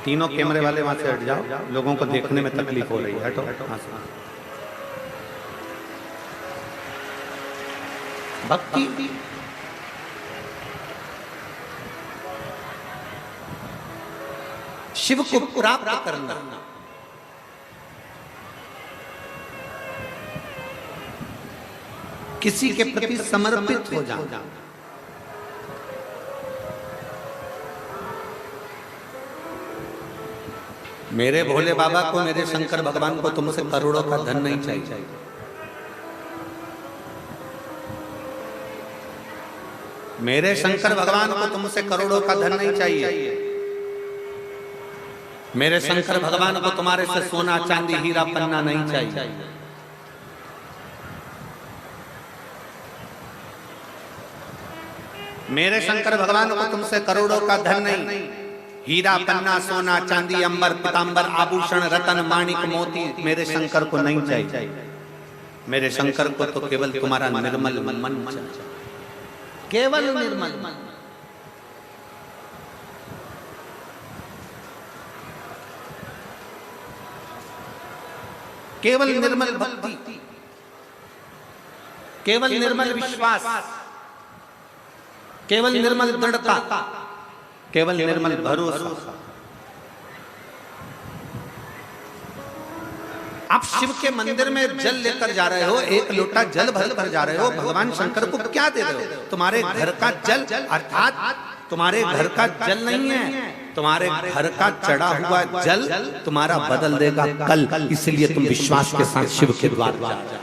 तीनों कैमरे वाले वहां से हट जाओ, लोगों को देखने में तकलीफ हो रही है, हटो वहां से। भक्ति शिव को प्राप्त करना, किसी के प्रति समर्पित हो जाना, मेरे भोले बाबा को, मेरे शंकर भगवान को तुमसे करोड़ों का धन नहीं चाहिए। मेरे शंकर भगवान को तुमसे करोड़ों का धन नहीं चाहिए। मेरे शंकर भगवान को तुम्हारे से सोना चांदी हीरा पन्ना नहीं चाहिए। मेरे शंकर भगवान को तुमसे करोड़ों का धन नहीं, हीरा पन्ना सोना चांदी अंबर पीतांबर आभूषण रतन माणिक मोती मेरे शंकर को नहीं चाहिए। मेरे शंकर को तो केवल तुम्हारा निर्मल मन चाहिए, केवल निर्मल मन। केवल निर्मल भक्ति, केवल निर्मल विश्वास, केवल निर्मल दृढ़ता, केवल निर्मल भरोसा। आप शिव के मंदिर में जल लेकर जा रहे हो, एक लोटा जल भर कर जा रहे हो, भगवान शंकर को क्या दे रहे हो? तुम्हारे घर का जल, अर्थात तुम्हारे घर का जल नहीं है, तुम्हारे घर का चढ़ा हुआ जल तुम्हारा बदल देगा कल। इसलिए तुम विश्वास के साथ शिव के द्वार जा रहे हो।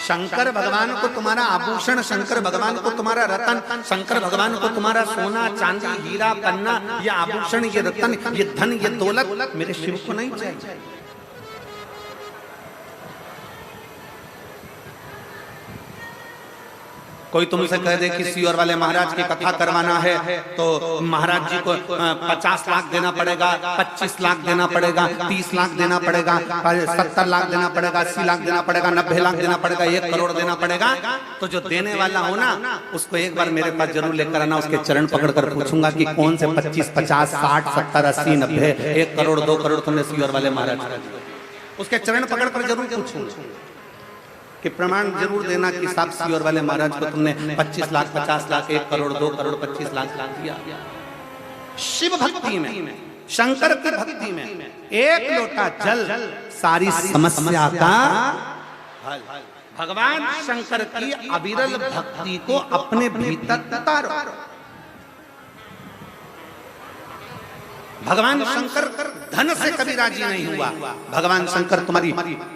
शंकर भगवान को तुम्हारा आभूषण, शंकर भगवान को तुम्हारा रतन, शंकर भगवान को तुम्हारा सोना चांदी हीरा पन्ना, ये आभूषण, ये रतन, ये धन, ये दौलत मेरे शिव को नहीं चाहिए। कोई तुमसे कह दे कि सियोर वाले महाराज की कथा करवाना है तो महाराज जी को 50 लाख देना पड़ेगा, 25 लाख देना पड़ेगा, 30 लाख देना पड़ेगा, 70 लाख देना पड़ेगा, 80 लाख देना पड़ेगा, 90 लाख देना पड़ेगा, 1 करोड़ देना पड़ेगा। तो जो देने वाला हो ना, उसको एक बार मेरे पास जरूर लेकर आना, उसके चरण पकड़कर पूछूंगा कि कौन से 25, 50, 60, 70, 80, 90, 1 करोड़ 2 करोड़ तुमने सियोर वाले महाराज, उसके चरण पकड़कर जरूर पूछूंगा कि प्रमाण जरूर देना कि साहब सियोर वाले महाराज को तुमने 25 लाख, 50 लाख, 1 करोड़ 2 करोड़ 25 लाख दिया। शिव भक्ति में, शंकर की भक्ति में एक लोटा जल सारी समस्या का हल। भगवान शंकर की अविरल भक्ति को अपने भीतर उतारो। भगवान शंकर धन से कभी राजी नहीं हुआ, भगवान शंकर तुम्हारी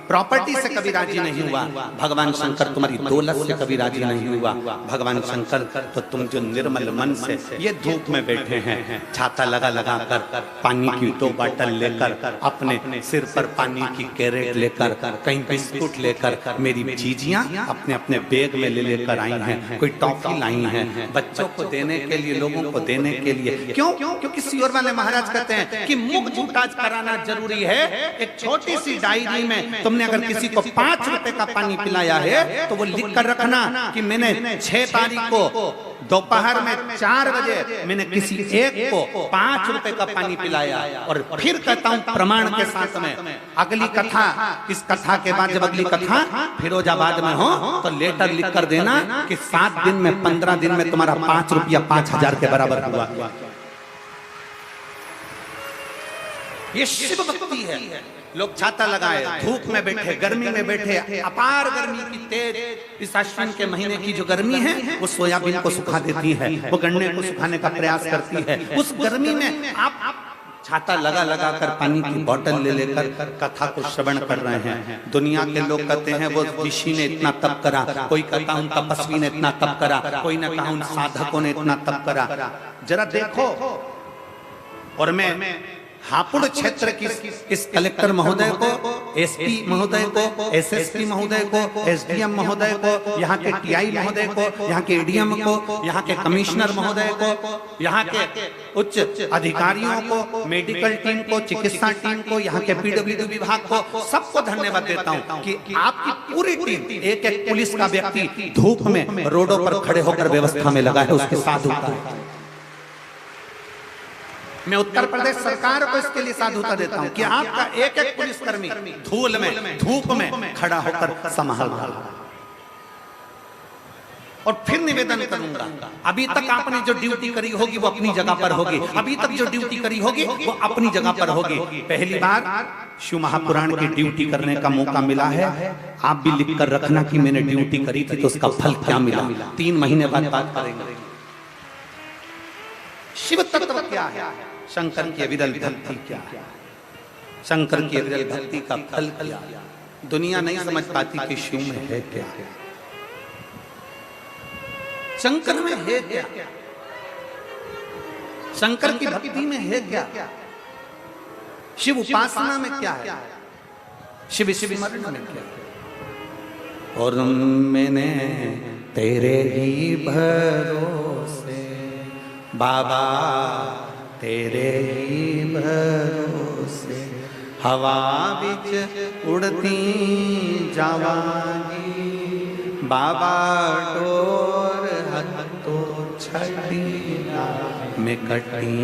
प्रॉपर्टी से कभी राजी नहीं हुआ, भगवान शंकर तुम्हारी दौलत से कभी राजी नहीं हुआ। भगवान शंकर तो तुम जो निर्मल मन से ये धूप में बैठे हैं, छाता लगा लगा कर, पानी की 2 बाटल लेकर, अपने सिर पर पानी की कैरेट लेकर, कहीं बिस्कुट लेकर, मेरी चीजियां अपने अपने बैग में ले लेकर आई हैं, कोई टॉफी लाई हैं बच्चों को देने के लिए, लोगों को देने के लिए। क्यों? क्योंकि सियोर वाले महाराज कहते हैं कि मुख झूठा कराना जरूरी है। एक छोटी सी डायरी में तुमने अगर किसी को 5 रुपए का पानी पिलाया है तो वो लिख कर रखना कि मैंने 6 तारीख को दोपहर में 4 बजे मैंने किसी एक को 5 रुपए का पानी पिलाया। और फिर कहता हूं प्रमाण के साथ में, अगली कथा, इस कथा के बाद जब अगली कथा फिरोजाबाद में हो तो लेटर लिख कर देना कि 7 दिन में 15 दिन में तुम्हारा 5 रुपया 5000 के बराबर हुआ। ये शिव भक्ति है। लोग छाता लगाए, धूप में बैठे, गर्मी में बैठे, अपार गर्मी की तेज, इस आश्विन के महीने की जो गर्मी है वो सोयाबीन को सुखा देती है, वो गन्ने को सुखाने का प्रयास करती है। उस गर्मी में आप छाता लगा लगा कर पानी की बोतल ले लेकर कथा को श्रवण कर रहे हैं। दुनिया के लोग कहते हैं वो ऋषि ने इतना तप करा, कोई कहता उन तपस्वी ने इतना तप करा, कोई न कहा उन साधकों ने इतना तप करा। जरा देखो। और मैं हापुड़ क्षेत्र की इस कलेक्टर महोदय को, एसपी महोदय को, एसएसपी महोदय को, एसडीएम महोदय को, यहाँ के टीआई महोदय को, यहाँ के एडीएम को, यहाँ के कमिश्नर महोदय को, यहाँ के उच्च अधिकारियों को, मेडिकल टीम को, चिकित्सा टीम को, यहाँ के पीडब्ल्यूडी विभाग को, सबको धन्यवाद देता हूँ कि आपकी पूरी टीम, एक एक पुलिस का व्यक्ति धूप में रोडों पर खड़े होकर व्यवस्था में लगा है, उसके साधुता। मैं उत्तर प्रदेश सरकार को इसके लिए साधुता देता हूं कि आपका एक एक पुलिसकर्मी धूल में, धूप में खड़ा होकर संभाल रहा है। और फिर निवेदन करूंगा, अभी तक आपने जो ड्यूटी करी होगी वो अपनी जगह पर होगी, अभी तक जो ड्यूटी करी होगी वो अपनी जगह पर होगी। पहली बार शिव महापुराण की ड्यूटी करने का मौका मिला है। आप भी लिख कर रखना कि मैंने ड्यूटी करी थी तो उसका फल क्या मिला। 3 महीने बाद बात करेंगे। शिव तत्व क्या है, शंकर की अविरल भक्ति क्या है, शंकर की अविरल भक्ति का फल क्या। दुनिया नहीं समझ पाती कि शिव में है क्या, शंकर में है क्या, शंकर की भक्ति में है क्या, शिव उपासना में क्या है, शिव स्मरण में क्या है। और मैंने तेरे ही भरोसे बाबा, तेरे ही भरोसे हवा बिच उड़ती जावांगी बाबा, डोर हथो छड़ी में कटी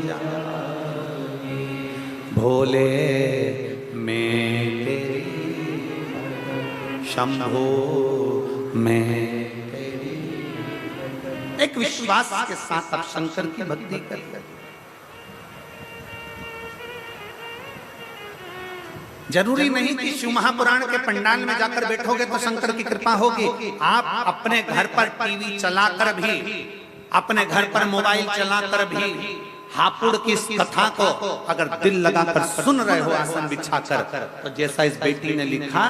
जावांगी भोले मैं तेरी, शंभो मैं तेरी। एक विश्वास के साथ आप शंकर की भक्ति करिए। जरूरी नहीं कि शिव महापुराण के पंडाल में जाकर बैठोगे तो शंकर की कृपा होगी। आप अपने घर पर टीवी चलाकर भी, अपने घर पर मोबाइल चलाकर भी हापुड़ की इस कथा को अगर दिल लगाकर सुन रहे हो आसन बिछाकर, तो जैसा इस बेटी ने लिखा,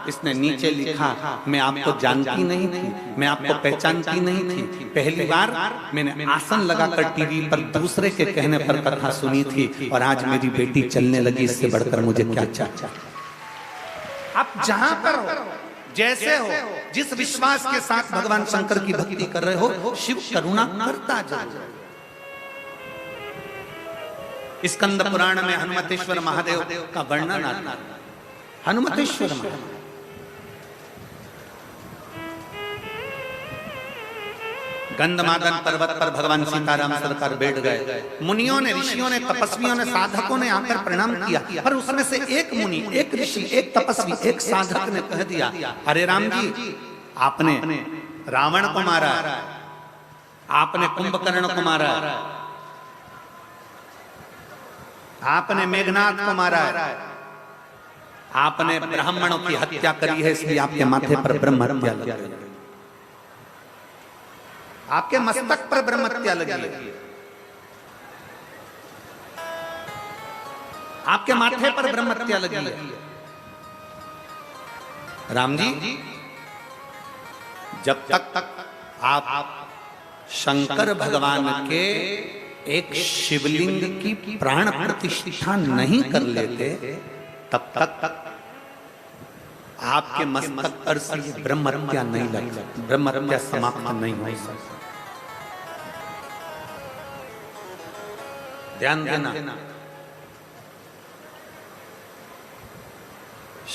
इसने नीचे लिखा, मैं आपको जानती नहीं थी, मैं आपको पहचानती नहीं थी, पहली बार मैंने आसन लगाकर टीवी पर दूसरे के कहने पर कथा सुनी थी और आज मेरी बेटी चलने लगी, इससे बढ़कर मुझे क्या चाहिए। आप जहां पर हो, जैसे हो, जिस विश्वास के साथ भगवान शंकर की भक्ति कर रहे हो, शिव करुणा करता जरूर। स्कंद पुराण में हनुमतेश्वर महादेव का वर्णन आता है। हनुमतेश्वर महादेव गंधमादन पर्वत पर भगवान सीताराम सरकार बैठ गए। मुनियों ने, ऋषियों ने, तपस्वियों ने, साधकों ने आकर प्रणाम किया, पर उसमें से एक मुनि, एक ऋषि, एक तपस्वी, एक साधक ने कह दिया, अरे राम जी, आपने रावण को मारा, आपने कुंभकर्ण को मारा, आपने मेघनाथ को मारा है, आपने ब्राह्मणों की हत्या करी है, इसलिए आपके माथे पर ब्रह्म हत्या लगी, आपके मस्तक पर ब्रह्म हत्या लगी, आपके माथे पर ब्रह्म हत्या लगी है। राम जी, जब तक आप शंकर भगवान के एक शिवलिंग की प्राण प्रतिष्ठा नहीं कर लेते, तब तक आपके मस्तक पर से ब्रह्म हत्या नहीं लग सकती, ब्रह्म हत्या समाप्त नहीं हो सकती। ध्यान देना,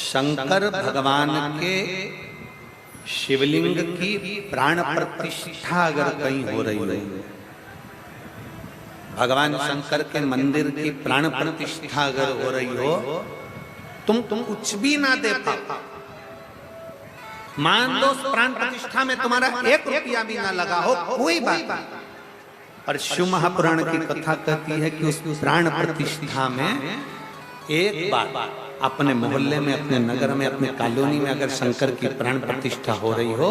शंकर भगवान के शिवलिंग की प्राण प्रतिष्ठा अगर कहीं हो रही है, भगवान शंकर के मंदिर की प्राण प्रतिष्ठा अगर हो रही हो, तुम कुछ भी ना दे पाओ, मान लो प्राण प्रतिष्ठा में तुम्हारा 1 रुपया भी ना लगा हो, कोई बात नहीं, पर शिव महापुराण की कथा कहती है कि उस प्राण प्रतिष्ठा में एक बार अपने मोहल्ले में, अपने नगर में, अपने कॉलोनी में अगर शंकर की प्राण प्रतिष्ठा हो रही हो,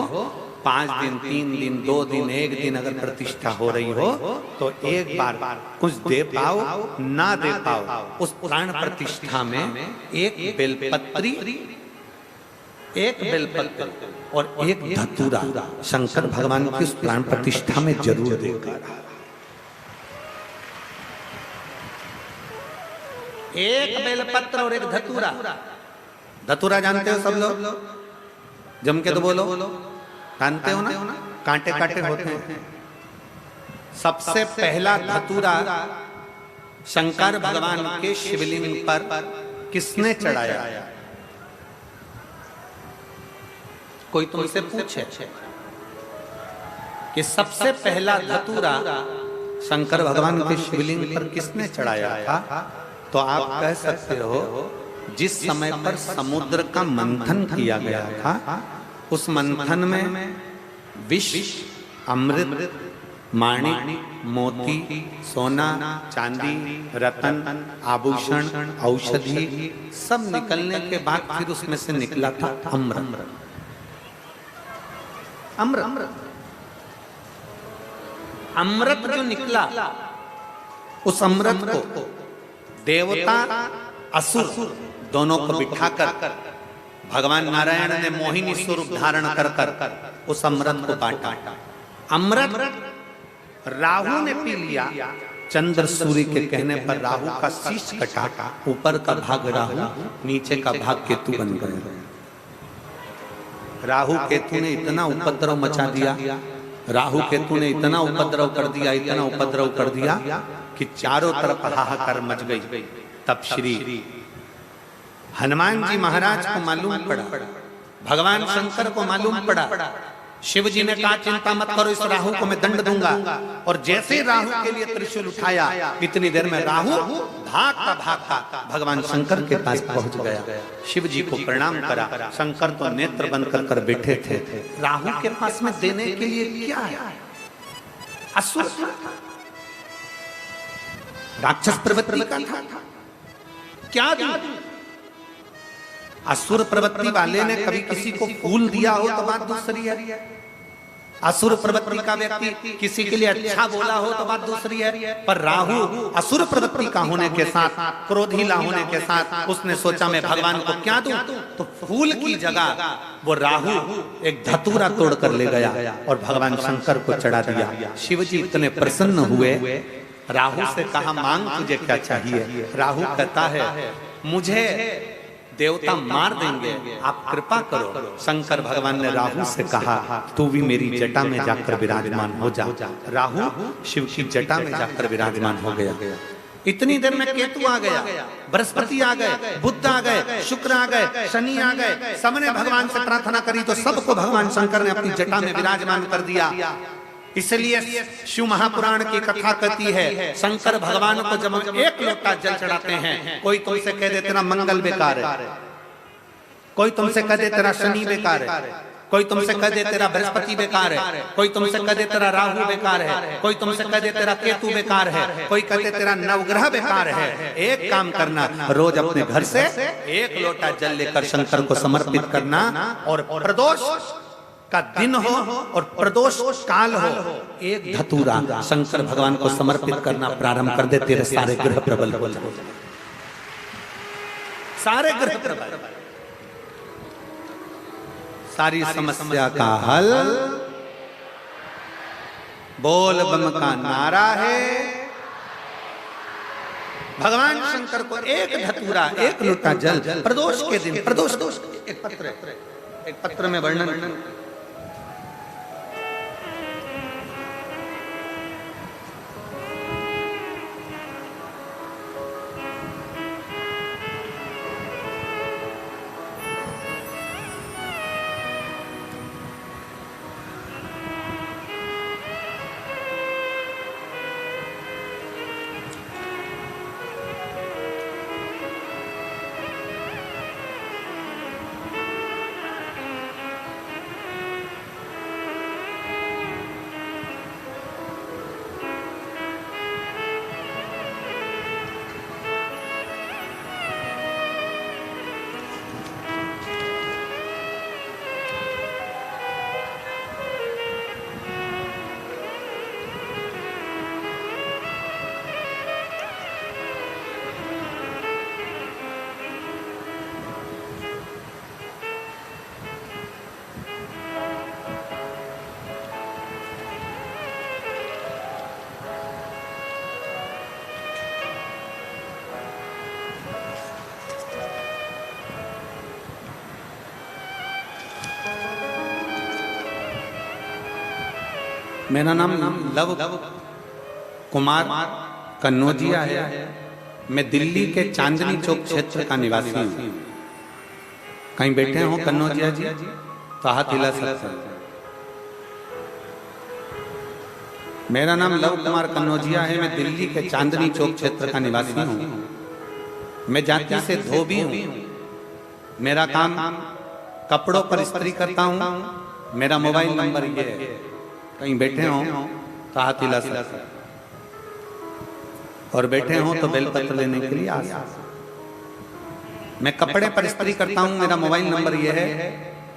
5 दिन, 3 दिन, 2 दिन, 1 दिन अगर प्रतिष्ठा हो रही हो, तो एक बार कुछ दे पाओ ना दे पाओ, उस प्राण प्रतिष्ठा में एक बेलपत्री, एक बेलपत्र और एक धतूरा शंकर भगवान की उस प्राण प्रतिष्ठा में जरूर देगा। एक बेलपत्र और एक धतूरा। धतूरा जानते हो सब लोग? जम के तो बोलो, जानते हो ना? कांटे कांटे होते हैं। सबसे पहला धतूरा शंकर भगवान के शिवलिंग पर किसने चढ़ाया? कोई तुमसे पूछे कि सबसे पहला धतूरा शंकर भगवान के शिवलिंग पर किसने चढ़ाया था, तो आप कह सकते हो जिस समय पर समुद्र का मंथन किया गया था, उस मंथन में विष, अमृत, माणिक, मोती, सोना, चांदी, रतन, आभूषण, औषधि सब निकलने के बाद फिर उसमें से निकला था अमृत। अमृत जो निकला उस अमृत को देवता असुर दोनों को बिठाकर भगवान नारायण ने मोहिनी स्वरूप धारण कर उस अमृत को बांटा। अमृत राहु ने पी लिया। चंद्र सूर्य के कहने पर राहु का शीश कटा, ऊपर का भाग राहु, नीचे का भाग केतु बन गया। राहु केतु ने इतना उपद्रव मचा दिया, राहु केतु ने इतना उपद्रव कर दिया, इतना उपद्रव कर दिया कि चारों तरफ हाहाकार मच गई। तब श्री हनुमान जी महाराज को मालूम पड़ा, भगवान शंकर को मालूम पड़ा। शिव जी ने कहा चिंता मत करो, इस राहु को मैं दंड दूंगा। और जैसे राहु के लिए त्रिशूल उठाया, इतनी देर में राहु भागता भगवान शंकर के पास पहुंच गया। शिव जी को प्रणाम करा। शंकर तो नेत्र बंद कर बैठे थे। राहु के पास में देने के लिए क्या है? असुर राक्षस प्रवृत्ति का था, क्या दूं? असुर प्रवृत्ति वाले ने कभी किसी को फूल दिया हो तो बात दूसरी है। असुर प्रवृत्ति का व्यक्ति किसी के लिए अच्छा बोला हो तो बात दूसरी है। पर राहु असुर प्रवृत्ति का होने के साथ, क्रोधीला होने के साथ उसने सोचा मैं भगवान को क्या दूं? तो फूल की जगह वो राहु एक धतूरा तोड़ कर ले गया और भगवान शंकर को चढ़ा दिया। शिव जी इतने प्रसन्न हुए। राहु से कहा मांग तुझे क्या चाहिए? राहु कहता है मुझे देवता मार देंगे, आप कृपा करो। शंकर भगवान ने राहु से कहा तू भी मेरी जटा में जाकर विराजमान हो जा। राहु शिव की जटा में जाकर विराजमान हो गया। इतनी देर में केतु आ गया, बृहस्पति आ गए, बुध आ गए, शुक्र आ गए, शनि आ गए। सबने भगवान से प्रार्थना करी तो सबको भगवान शंकर ने अपनी जटा में विराजमान कर दिया। इसलिए शिव महापुराण की कथा कहती है शंकर भगवान को जब हम एक लोटा जल चढ़ाते हैं, कोई तुमसे कह दे तेरा मंगल बेकार है, कोई तुमसे कह दे तेरा शनि बेकार है, कोई तुमसे कह दे तेरा बृहस्पति बेकार है, कोई तुमसे कह दे तेरा राहु बेकार है, कोई तुमसे कह दे तेरा केतु बेकार है, कोई कहते तेरा नवग्रह बेकार है। एक काम करना, रोज अपने घर से एक लोटा जल लेकर शंकर को समर्पित करना और प्रदोष का दिन हो और प्रदोष काल हो, एक धतूरा शंकर भगवान को समर्पित करना प्रारंभ कर दे, तेरे सारे ग्रह प्रबल हो जाए। सारे ग्रह प्रबल, सारी समस्या का हल बोल बम का नारा है। भगवान शंकर को एक धतूरा, एक लोटा जल प्रदोष के दिन, प्रदोष एक पत्र में वर्णन मेरा नाम लव कुमार कन्नौजिया है। मैं दिल्ली के चांदनी चौक क्षेत्र का निवासी हूँ। कहीं बैठे हो कन्नौजिया जी तो हाथ हिला सकते हैं। मेरा नाम लव कुमार कन्नौजिया है। मैं दिल्ली के चांदनी चौक क्षेत्र का निवासी हूँ। मैं जाति से धोबी हूँ। मेरा काम कपड़ों पर इस्त्री करता हूँ। मेरा मोबाइल नंबर ये है, कहीं बैठे हो तो हाथ हिला सकते और बैठे हो तो बेलपत्र लेने के लिए आ सकते। मैं कपड़े पर इस्त्री करता हूँ। मेरा मोबाइल नंबर ये है।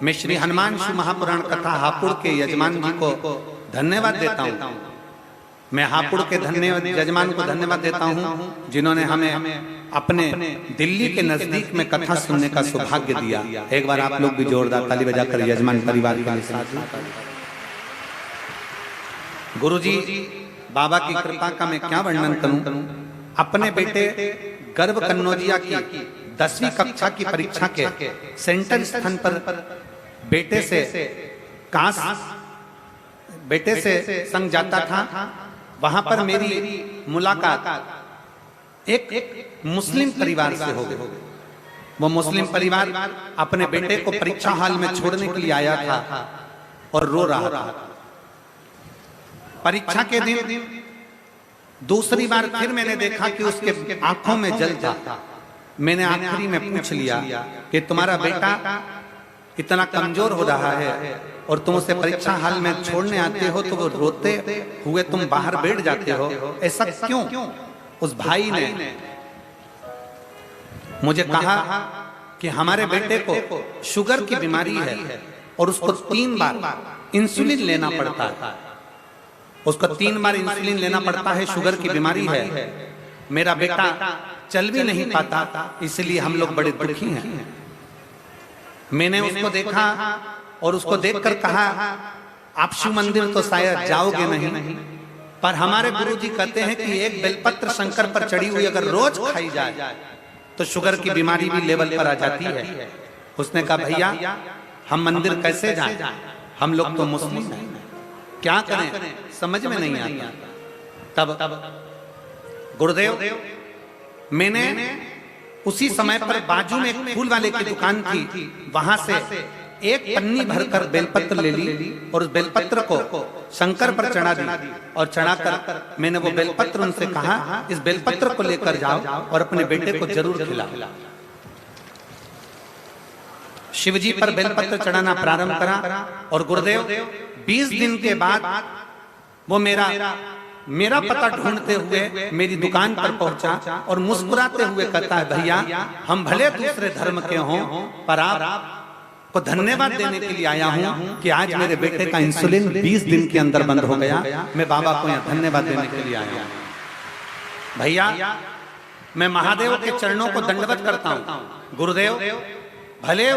मैं श्री हनुमान शिव महापुराण कथा हापुड़ के यजमान जी को धन्यवाद देता हूँ मैं हापुड़ के धन्यवाद जजमान को धन्यवाद देता हूँ जिन्होंने हमें अपने दिल्ली के नजदीक में कथा सुनने का सौभाग्य दिया। एक बार आप लोग भी जोरदार ताली बजाकर यजमान परिवार के लिए साथ। गुरुजी बाबा की कृपा का मैं क्या वर्णन करूं। अपने बेटे गर्भ कन्नौजिया की 10वीं कक्षा की परीक्षा के सेंटर स्थान पर बेटे से संग जाता था। वहां पर मेरी मुलाकात एक मुस्लिम परिवार से हो गई। वो मुस्लिम परिवार अपने बेटे को परीक्षा हॉल में छोड़ने के लिए आया था और रो रहा था। परीक्षा के दिन दूसरी बार फिर मैंने देखा कि उसके आंखों में जल था। मैंने आखिरी में पूछ लिया कि तुम्हारा बेटा इतना कमजोर हो रहा है और तुम उसे परीक्षा हॉल में छोड़ने आते हो तो वो रोते हुए तुम बाहर बैठ जाते हो, ऐसा क्यों? उस भाई ने मुझे कहा कि हमारे बेटे को शुगर की बीमारी है और उसको 3 बार इंसुलिन लेना पड़ता है। उसको 3 बार इंसुलिन लेना पड़ता है, शुगर की बीमारी है। मेरा बेटा चल भी नहीं पाता, इसलिए हम लोग बड़े दुखी हैं। मैंने उसको देखा और उसको देखकर कहा आप शिव मंदिर तो शायद जाओगे नहीं, पर हमारे गुरुजी कहते हैं कि एक बेलपत्र शंकर पर चढ़ी हुई अगर रोज खाई जाए तो शुगर की बीमारी भी लेवल पर आ जाती है। उसने कहा भैया हम मंदिर कैसे जाएं, हम लोग तो मुस्लिम हैं, क्या करें समझ में नहीं आता। तब गुरुदेव मैंने उसी समय पर बाजू में एक फूल वाले की दुकान थी, वहां से एक पन्नी भरकर बेलपत्र ले ली और उस बेलपत्र को शंकर पर चढ़ा दी और चढ़ाकर मैंने वो बेलपत्र उनसे कहा इस बेलपत्र को लेकर जाओ और अपने बेटे को जरूर खिलाओ। शिवजी पर बेलपत्र चढ़ाना प्रारंभ करा और गुरुदेव 20 दिन के बाद वो मेरा पता ढूंढते हुए मेरी दुकान पर पहुंचा और मुस्कुराते हुए कहता है भैया हम भले दूसरे धर्म के हों पर आप को धन्यवाद देने के लिए आया हूं कि आज मेरे बेटे का इंसुलिन 20 दिन के अंदर बंद हो गया। मैं बाबा को यहाँ धन्यवाद देने के लिए आया हूं। भैया मैं महादेव के चरणों को दंडवत करता हूं। गुरुदेव भले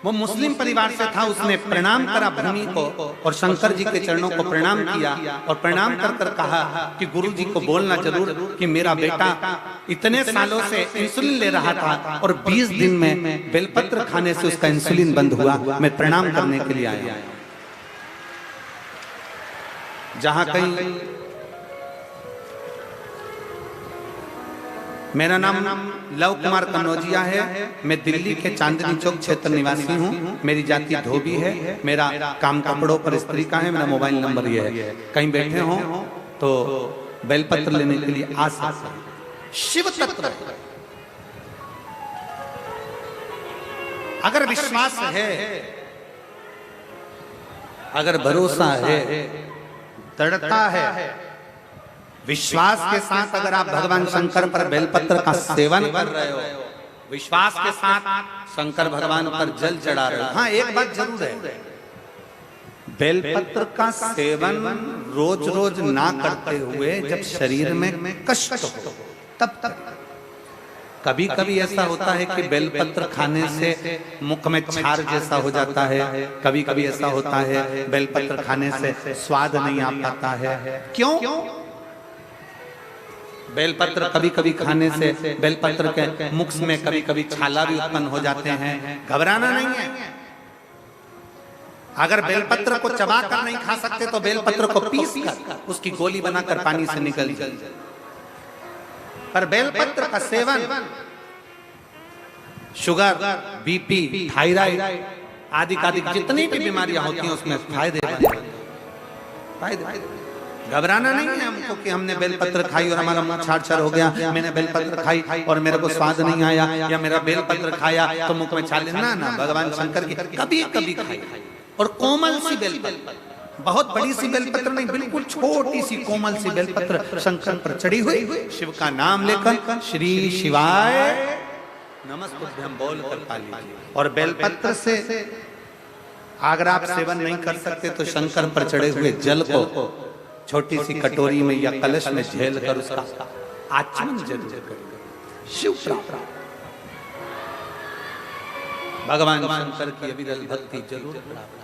वो मुस्लिम परिवार से था, उसने प्रणाम करा भूमि को और शंकर जी के चरणों को प्रणाम किया और प्रणाम कर कर कहा कि गुरु जी को बोलना जरूर कि मेरा बेटा इतने सालों से इंसुलिन ले रहा था और 20 दिन में बेलपत्र खाने से उसका इंसुलिन बंद हुआ। मैं प्रणाम करने के लिए आया। जहां कहीं मेरा नाम लव कुमार कन्नौजिया है, मैं दिल्ली के चांदनी चौक क्षेत्र निवासी हूँ। मेरी जाति धोबी है, मेरा काम कपड़ों पर स्त्री का है, मेरा मोबाइल नंबर ये है। कहीं बैठे हो तो बेलपत्र लेने के लिए आ सकते हैं। शिव तत्व अगर विश्वास है, अगर भरोसा है, दृढ़ता है, विश्वास के साथ अगर आप भगवान शंकर पर बेलपत्र का सेवन कर रहे हो, विश्वास के साथ शंकर भगवान पर जल चढ़ा रहे हो। हाँ एक बात जरूर है, बेलपत्र का सेवन रोज रोज ना करते हुए जब शरीर में कष्ट हो तब कभी कभी ऐसा होता है कि बेलपत्र खाने से मुख में छार जैसा हो जाता है, कभी कभी ऐसा होता है बेलपत्र खाने से स्वाद नहीं आ पाता है। क्यों? बेलपत्र कभी कभी खाने से बेलपत्र के मुख में कभी कभी छाला भी उत्पन्न हो जाते हैं। घबराना नहीं है। अगर बेलपत्र को चबाकर नहीं खा सकते तो बेलपत्र को पीस कर उसकी गोली बनाकर पानी से निकल जाए। पर बेलपत्र का सेवन शुगर, बीपी, थायराइड आदि जितनी भी बीमारियां होती हैं उसमें फायदे। घबराना नहीं है हमको कि हमने बेलपत्र खाई और हमारा मुंह छाड़ हो गया, मैंने बेलपत्र खाई और मेरे को स्वाद नहीं आया, या मेरा बेलपत्र खाया तो मुख में छाले। ना भगवान शंकर की कभी कभी खाई और कोमल सी बेलपत्र, बहुत बड़ी सी बेलपत्र नहीं, बिल्कुल छोटी सी कोमल सी बेलपत्र शंकर पर चढ़ी हुई, शिव का नाम लेकर श्री शिवाय नमस्तुभ्यं बोल कर पा लीजिए। और बेलपत्र से अगर आप सेवन नहीं कर सकते तो शंकर पर चढ़े हुए जल को छोटी सी कटोरी में या कलश में झेल कर उसका आचमन जरूर करें। शिव प्राप्त, भगवान शंकर की अविरल भक्ति जरूर प्राप्त,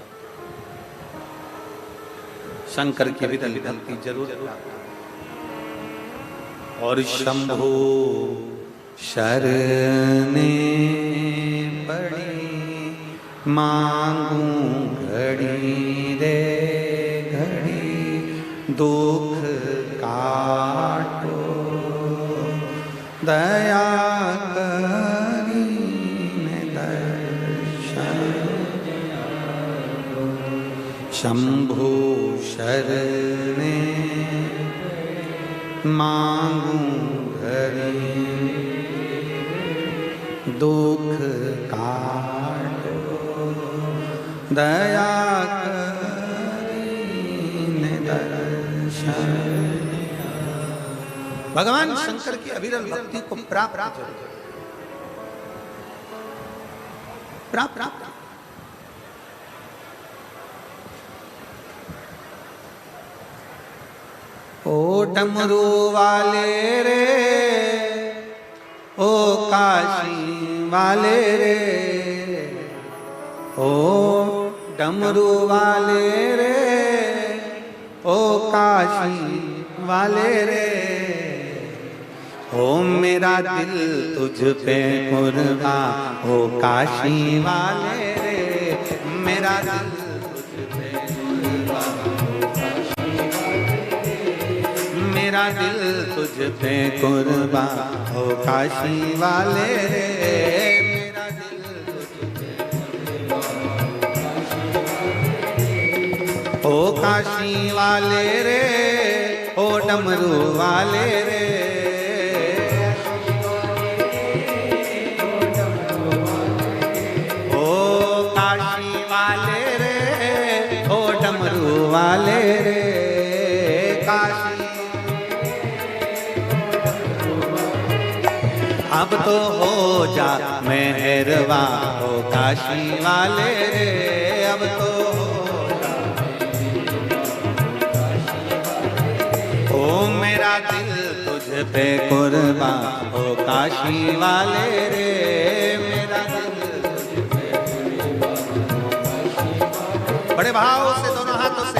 शंकर की अविरल भक्ति जरूर प्राप्त। और शंभो शरणे पड़ी मांगू घड़ी रे घड़ी दुख काटो दया करीने दर्शन। शंभो शरणे मांगू घड़ी दुख काटो दया करीने दर्शन। भगवान शंकर की अविरल भक्ति को प्राप्त प्राप्त ओ डमरू वाले रे, ओ काशी वाले रे, ओ डमरू वाले रे, ओ काशी वाले रे। ओ मेरा दिल तुझ पे कुर्बान, ओ काशी वाले रे, मेरा दिल तुझ पे कुर्बान, मेरा दिल तुझ पे कुर्बान, ओ काशी वाले रे, मेरा दिल तुझ पे कुर्बान, ओ काशी वाले रे, ओ डमरू वाले रे। ओ काशी वाले रे, ओ डमरू वाले रे, काशी। अब तो हो जा मेहरवा, ओ काशी वाले रे, अब तो हो जा। ओ मेरा दिल तुझ पे कुर्बान, ओ काशी वाले रे, मेरा दिल तुझ पे कुर्बान। बड़े भाव से दोनों हाथों से